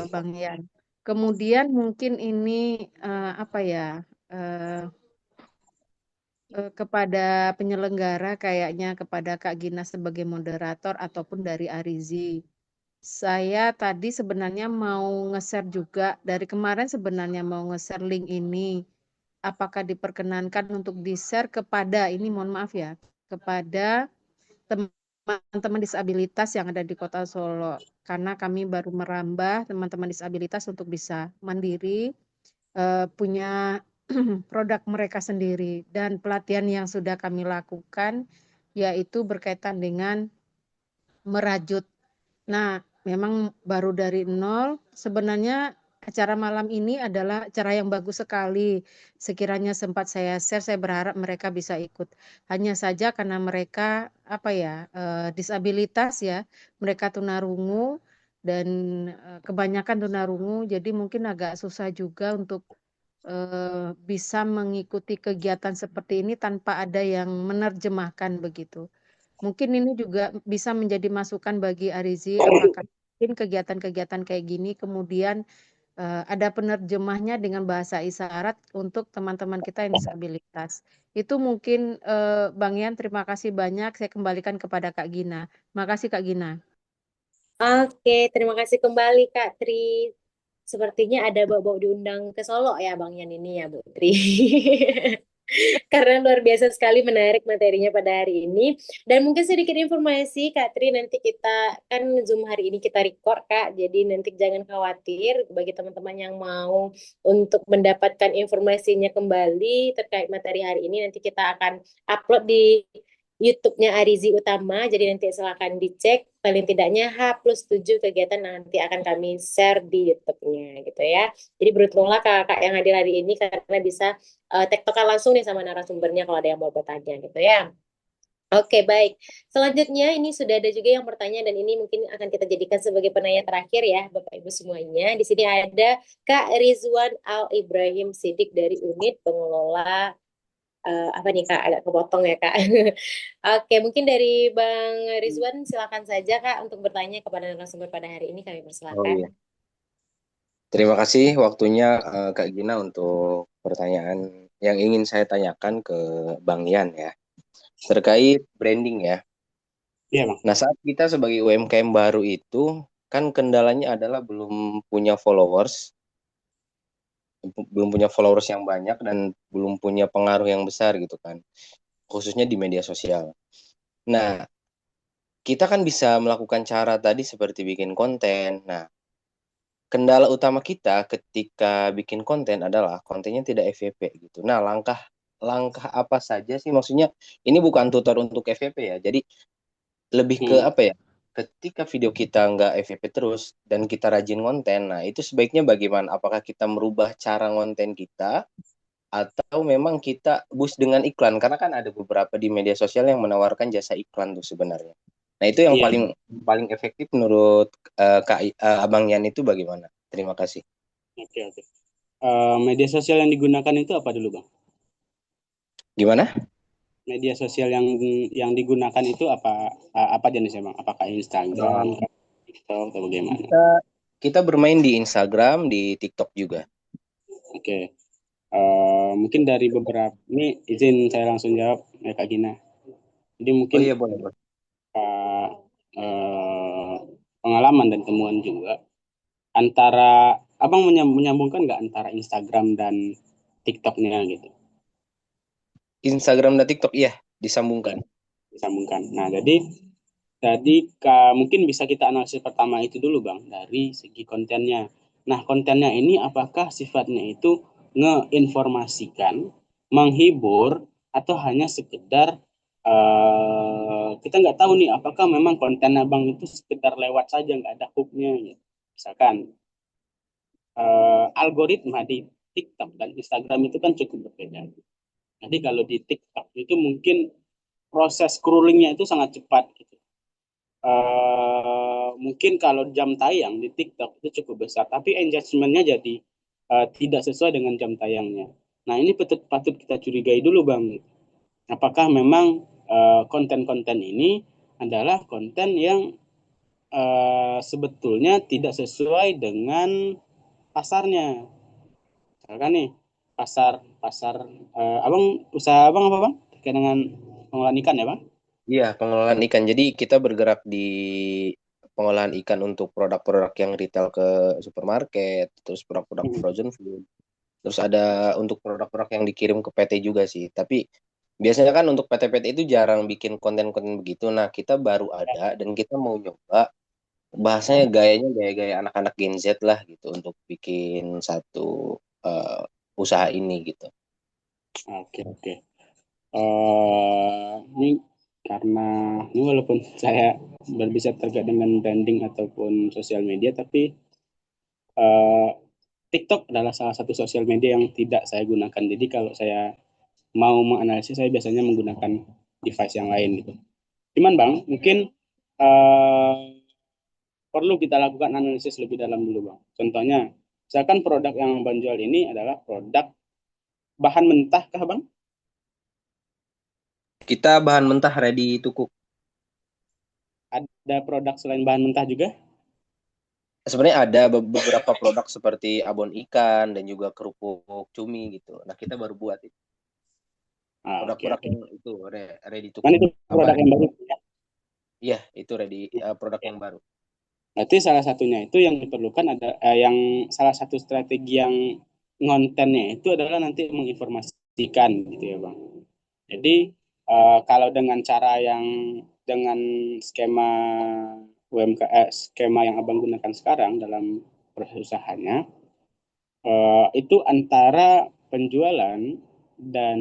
Bang Yan. Kemudian mungkin ini apa ya, kepada penyelenggara, kayaknya kepada Kak Gina sebagai moderator ataupun dari Arizi. Saya tadi sebenarnya mau nge-share juga, dari kemarin sebenarnya mau nge-share link ini. Apakah diperkenankan untuk di-share kepada, ini mohon maaf ya, kepada teman-teman disabilitas yang ada di Kota Solo. Karena kami baru merambah teman-teman disabilitas untuk bisa mandiri, punya produk mereka sendiri. Dan pelatihan yang sudah kami lakukan yaitu berkaitan dengan merajut. Nah, memang baru dari nol. Sebenarnya acara malam ini adalah acara yang bagus sekali. Sekiranya sempat saya share, saya berharap mereka bisa ikut. Hanya saja karena mereka apa ya, disabilitas ya, mereka tunarungu dan kebanyakan tunarungu, jadi mungkin agak susah juga untuk bisa mengikuti kegiatan seperti ini tanpa ada yang menerjemahkan begitu. Mungkin ini juga bisa menjadi masukan bagi Arizi, apakah mungkin kegiatan-kegiatan kayak gini kemudian ada penerjemahnya dengan bahasa isyarat untuk teman-teman kita yang disabilitas. Itu mungkin Bang Yan, terima kasih banyak. Saya kembalikan kepada Kak Gina. Makasih Kak Gina. Oke, terima kasih kembali Kak Tri. Sepertinya ada bau-bau diundang ke Solo ya Bang Yan ini ya Bu Tri. Karena luar biasa sekali menarik materinya pada hari ini. Dan mungkin sedikit informasi, Kak Tri, nanti kita, kan Zoom hari ini kita record, Kak. Jadi nanti jangan khawatir bagi teman-teman yang mau untuk mendapatkan informasinya kembali terkait materi hari ini, nanti kita akan upload di YouTube-nya Arizi Utama, jadi nanti silakan dicek. Paling tidaknya H+7 kegiatan nanti akan kami share di YouTube-nya gitu ya. Jadi beruntunglah kakak yang hadir hari ini karena bisa tektokan langsung nih sama narasumbernya kalau ada yang mau bertanya gitu ya. Oke, baik. Selanjutnya ini sudah ada juga yang bertanya dan ini mungkin akan kita jadikan sebagai penanya terakhir ya, Bapak Ibu semuanya. Di sini ada Kak Rizwan Al Ibrahim Sidik dari unit pengelola apa nih Kak, agak kepotong ya Kak. Oke, mungkin dari Bang Rizwan silakan saja Kak untuk bertanya kepada narasumber pada hari ini kami Oh iya. persilakan. Terima kasih waktunya Kak Gina untuk pertanyaan yang ingin saya tanyakan ke Bang Yan ya. Terkait branding ya. Iya, Bang. Nah, saat kita sebagai UMKM baru itu kan kendalanya adalah belum punya followers yang banyak dan belum punya pengaruh yang besar gitu kan. Khususnya di media sosial. Nah, kita kan bisa melakukan cara tadi seperti bikin konten. Nah, kendala utama kita ketika bikin konten adalah kontennya tidak FYP gitu. Nah, langkah apa saja sih? Maksudnya ini bukan tutor untuk FYP ya. Jadi lebih ke Hmm. apa ya? Ketika video kita nggak FYP terus dan kita rajin konten, nah itu sebaiknya bagaimana? Apakah kita merubah cara konten kita atau memang kita boost dengan iklan? Karena kan ada beberapa di media sosial yang menawarkan jasa iklan tuh sebenarnya. Nah, itu yang Iya. paling paling efektif menurut Abang Yan itu bagaimana? Terima kasih. Oke, oke. Media sosial yang digunakan itu apa dulu, Bang? Gimana? Media sosial yang digunakan itu apa jenisnya, Bang? Apakah Instagram, TikTok, atau bagaimana? Kita kita bermain di Instagram, di TikTok juga. Oke. Mungkin dari beberapa ini izin saya langsung jawab ya Kak Gina. Jadi Oh mungkin iya, boleh, boleh. eh, pengalaman dan temuan juga antara abang menyambungkan nggak antara Instagram dan TikToknya gitu, Instagram dan TikTok, iya, ya, disambungkan. disambungkan. Nah jadi mungkin bisa kita analisis pertama itu dulu bang dari segi kontennya. Nah kontennya ini apakah sifatnya itu ngeinformasikan, menghibur atau hanya sekedar kita nggak tahu nih apakah memang konten abang itu sekedar lewat saja nggak ada hooknya gitu. Misalkan algoritma di TikTok dan Instagram itu kan cukup berbeda. Jadi kalau di TikTok itu mungkin proses scrollingnya itu sangat cepat gitu. Mungkin kalau jam tayang di TikTok itu cukup besar, tapi engagementnya jadi tidak sesuai dengan jam tayangnya. Nah ini patut kita curigai dulu bang. Apakah memang konten-konten ini adalah konten yang sebetulnya tidak sesuai dengan pasarnya? Misalkan nih pasar pasar abang usaha abang apa bang terkait dengan pengolahan ikan ya bang? Iya, pengelolaan ikan. Jadi kita bergerak di pengolahan ikan untuk produk-produk yang retail ke supermarket, terus produk-produk frozen food. Terus ada untuk produk-produk yang dikirim ke PT juga sih. Tapi biasanya kan untuk PT-PT itu jarang bikin konten-konten begitu. Nah, kita baru ada dan kita mau nyoba bahasanya gayanya gaya-gaya anak-anak Gen Z lah gitu untuk bikin satu eh, usaha ini gitu. Oke, oke. Ini karena ini walaupun saya berbicara terkait dengan branding ataupun sosial media, tapi eh, TikTok adalah salah satu sosial media yang tidak saya gunakan. Jadi kalau saya mau menganalisis, saya biasanya menggunakan device yang lain gitu. Cuman Bang, mungkin eh, perlu kita lakukan analisis lebih dalam dulu Bang. Contohnya, misalkan produk yang Bang jual ini adalah produk bahan mentah kah Bang? Kita bahan mentah ready to cook. Ada produk selain bahan mentah juga? Sebenarnya ada beberapa produk seperti abon ikan dan juga kerupuk cumi gitu. Nah, kita baru buat itu. Oke, Produk-produk oke. yang itu ready to Kan cook. itu produk yang baru. Iya, itu produk yang baru. Berarti salah satunya itu yang diperlukan ada yang salah satu strategi yang ngontennya itu adalah nanti menginformasikan gitu ya Bang. Jadi kalau dengan cara yang dengan skema skema yang Abang gunakan sekarang dalam proses usahanya itu antara penjualan dan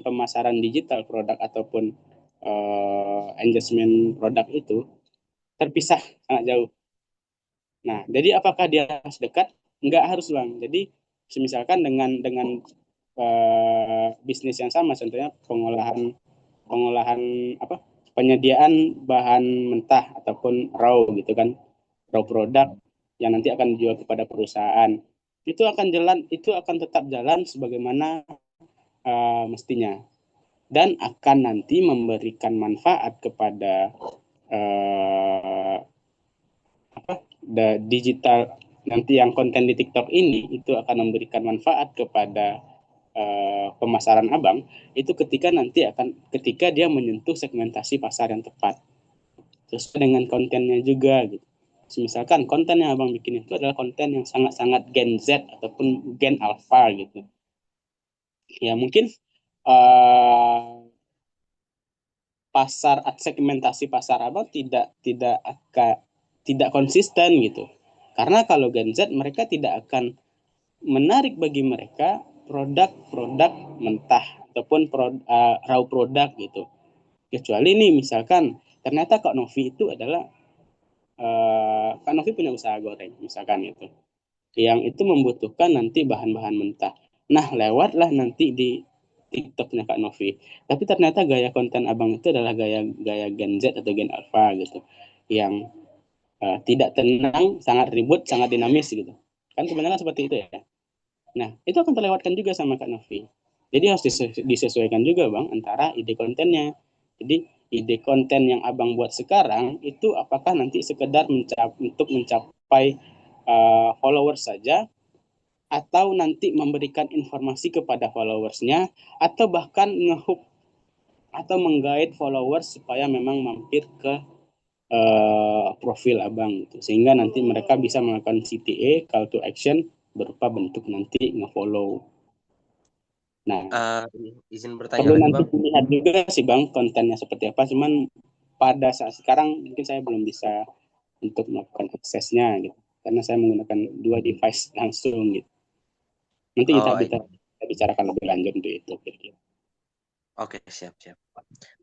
pemasaran digital produk ataupun engagement produk itu terpisah sangat jauh. Nah, jadi apakah dia harus dekat? Enggak harus Bang. Jadi misalkan dengan bisnis yang sama, contohnya pengolahan pengolahan apa penyediaan bahan mentah ataupun raw gitu kan, raw produk yang nanti akan dijual kepada perusahaan, itu akan tetap jalan sebagaimana mestinya dan akan nanti memberikan manfaat kepada uh, digital nanti yang konten di TikTok ini itu akan memberikan manfaat kepada pemasaran abang itu ketika dia menyentuh segmentasi pasar yang tepat sesuai dengan kontennya juga gitu. Misalkan konten yang abang bikin itu adalah konten yang sangat-sangat Gen Z ataupun Gen Alpha gitu. Ya mungkin uh, segmentasi pasar abang tidak konsisten gitu. Karena kalau Gen Z mereka tidak akan menarik bagi mereka produk-produk mentah ataupun raw produk gitu. Kecuali nih misalkan ternyata Kak Novi itu adalah Kak Novi punya usaha goreng misalkan itu. Yang itu membutuhkan nanti bahan-bahan mentah. Nah, lewatlah nanti di TikToknya Kak Novi. Tapi ternyata gaya konten abang itu adalah gaya gaya Gen Z atau Gen Alpha gitu. Yang tidak tenang, sangat ribut, sangat dinamis gitu. Kan kebanyakan seperti itu ya. Nah, itu akan terlewatkan juga sama Kak Novi. Jadi harus disesuaikan juga Bang antara ide kontennya. Jadi ide konten yang Abang buat sekarang itu apakah nanti sekedar untuk mencapai followers saja atau nanti memberikan informasi kepada followersnya atau bahkan ngehook atau menggait followers supaya memang mampir ke profil abang gitu sehingga nanti mereka bisa melakukan CTA call to action berupa bentuk nanti ngefollow. Nah, Izin bertanya perlu lagi nanti Bang. dilihat juga sih bang kontennya seperti apa. Cuman pada saat sekarang mungkin saya belum bisa untuk melakukan aksesnya gitu karena saya menggunakan dua device langsung gitu. Nanti kita Oh, bisa bicarakan lebih lanjut untuk itu. Kira-kira. oke, siap.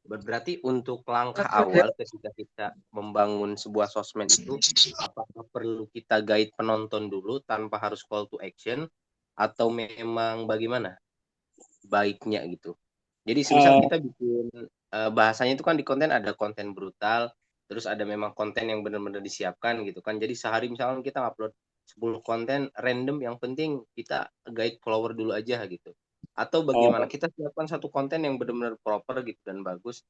Berarti untuk langkah awal ketika kita membangun sebuah sosmed itu, apakah perlu kita guide penonton dulu tanpa harus call to action, atau memang bagaimana baiknya gitu? Jadi semisal Uh, kita bikin bahasanya itu kan di konten ada konten brutal, terus ada memang konten yang benar-benar disiapkan gitu kan. Jadi sehari misalnya kita upload 10 konten random, yang penting kita guide follower dulu aja gitu. Atau bagaimana uh, kita siapkan satu konten yang benar-benar proper gitu dan bagus,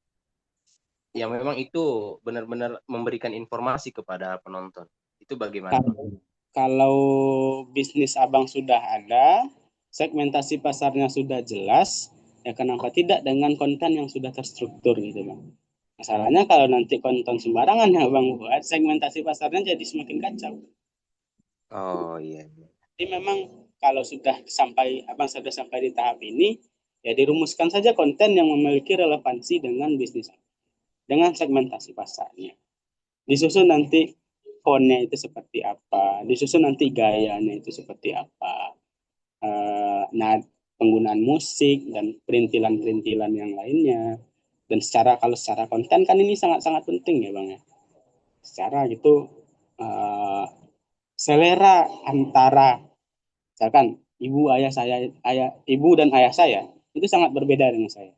yang memang itu benar-benar memberikan informasi kepada penonton. Itu bagaimana, Bang? kalau, kalau bisnis abang sudah ada, segmentasi pasarnya sudah jelas, ya kenapa tidak dengan konten yang sudah terstruktur gitu bang. Masalahnya kalau nanti konten sembarangan yang abang buat, segmentasi pasarnya jadi semakin kacau. Oh iya. Jadi memang kalau sudah sampai di tahap ini, ya dirumuskan saja konten yang memiliki relevansi dengan bisnis, dengan segmentasi pasarnya. Disusun nanti fontnya itu seperti apa, disusun nanti gayanya itu seperti apa, nah penggunaan musik dan perintilan-perintilan yang lainnya. Dan kalau secara konten kan ini sangat-sangat penting ya bang ya. Secara gitu eh, selera antara misalkan ibu dan ayah saya itu sangat berbeda dengan saya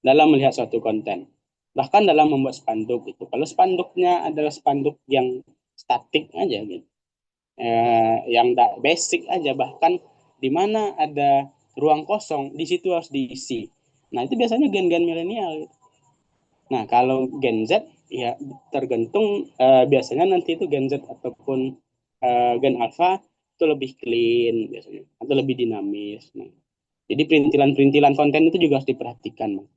dalam melihat suatu konten. Bahkan dalam membuat spanduk itu. Kalau spanduknya adalah spanduk yang statik aja gitu. Yang basic aja, bahkan di mana ada ruang kosong di situ harus diisi. Nah, itu biasanya gen-gen milenial gitu. Nah, kalau Gen Z ya tergantung, biasanya nanti itu Gen Z ataupun Gen Alpha itu lebih clean biasanya atau lebih dinamis. Nah, jadi perintilan-perintilan konten itu juga harus diperhatikan, Mas.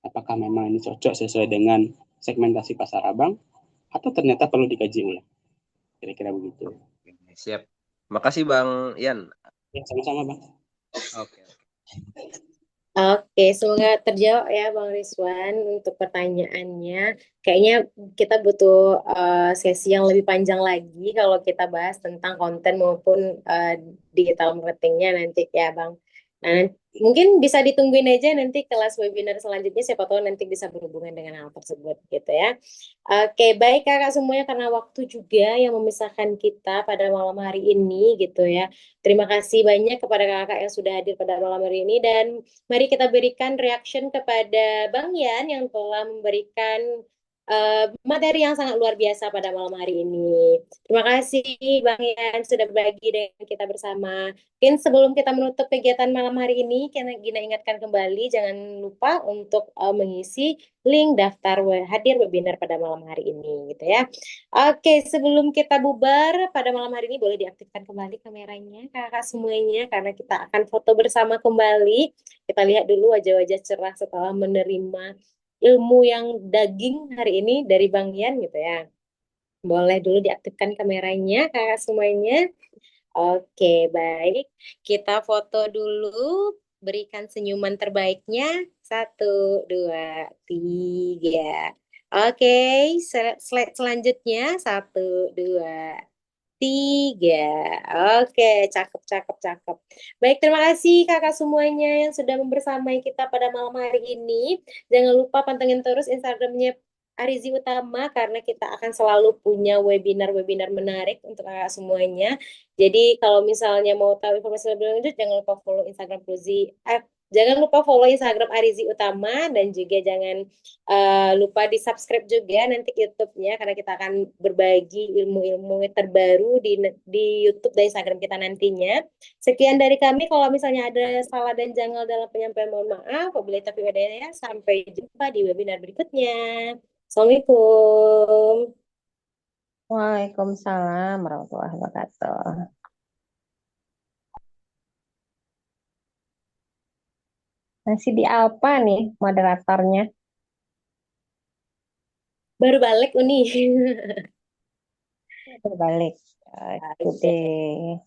Apakah memang ini cocok sesuai dengan segmentasi pasar abang atau ternyata perlu dikaji ulang. Kira-kira begitu. Siap. Makasih Bang Ian. Ya, sama-sama, Bang. Oke. Oke, semoga terjawab ya Bang Rizwan untuk pertanyaannya. Kayaknya kita butuh sesi yang lebih panjang lagi kalau kita bahas tentang konten maupun digital marketingnya nanti ya Bang. Nah, mungkin bisa ditungguin aja nanti kelas webinar selanjutnya, siapa tahu nanti bisa berhubungan dengan hal tersebut gitu ya. Oke, baik kakak semuanya, karena waktu juga yang memisahkan kita pada malam hari ini gitu ya. Terima kasih banyak kepada kakak yang sudah hadir pada malam hari ini, dan mari kita berikan reaction kepada Bang Yan yang telah memberikan materi yang sangat luar biasa pada malam hari ini. Terima kasih Bang Yan sudah berbagi dengan kita bersama. Mungkin sebelum kita menutup kegiatan malam hari ini, Gina ingatkan kembali jangan lupa untuk mengisi link daftar hadir webinar pada malam hari ini gitu ya. Oke, sebelum kita bubar pada malam hari ini boleh diaktifkan kembali kameranya kakak semuanya karena kita akan foto bersama kembali. Kita lihat dulu wajah-wajah cerah setelah menerima ilmu yang daging hari ini dari Bang Yan gitu ya. Boleh dulu diaktifkan kameranya kakak semuanya. Oke, baik. Kita foto dulu, berikan senyuman terbaiknya. Satu, dua, tiga. Oke, slide selanjutnya. Satu, dua, tiga. Oke, cakep, cakep, cakep. Baik, terima kasih kakak semuanya yang sudah membersamai kita pada malam hari ini. Jangan lupa pantengin terus Instagramnya Arizi Utama karena kita akan selalu punya webinar-webinar menarik untuk kakak semuanya. Jadi kalau misalnya mau tahu informasi lebih lanjut, jangan lupa follow Instagram jangan lupa follow Instagram Arizi Utama, dan juga jangan lupa di subscribe juga nanti YouTube-nya karena kita akan berbagi ilmu-ilmu terbaru di YouTube dan Instagram kita nantinya. Sekian dari kami. Kalau misalnya ada salah dan janggal dalam penyampaian, mohon maaf. Wabillahi taufiq wal hidayah. Sampai jumpa di webinar berikutnya. Assalamualaikum. Waalaikumsalam warahmatullahi wabarakatuh. Masih di apa nih moderatornya? Baru balik Uni. Berbalik. Oke Oke. deh.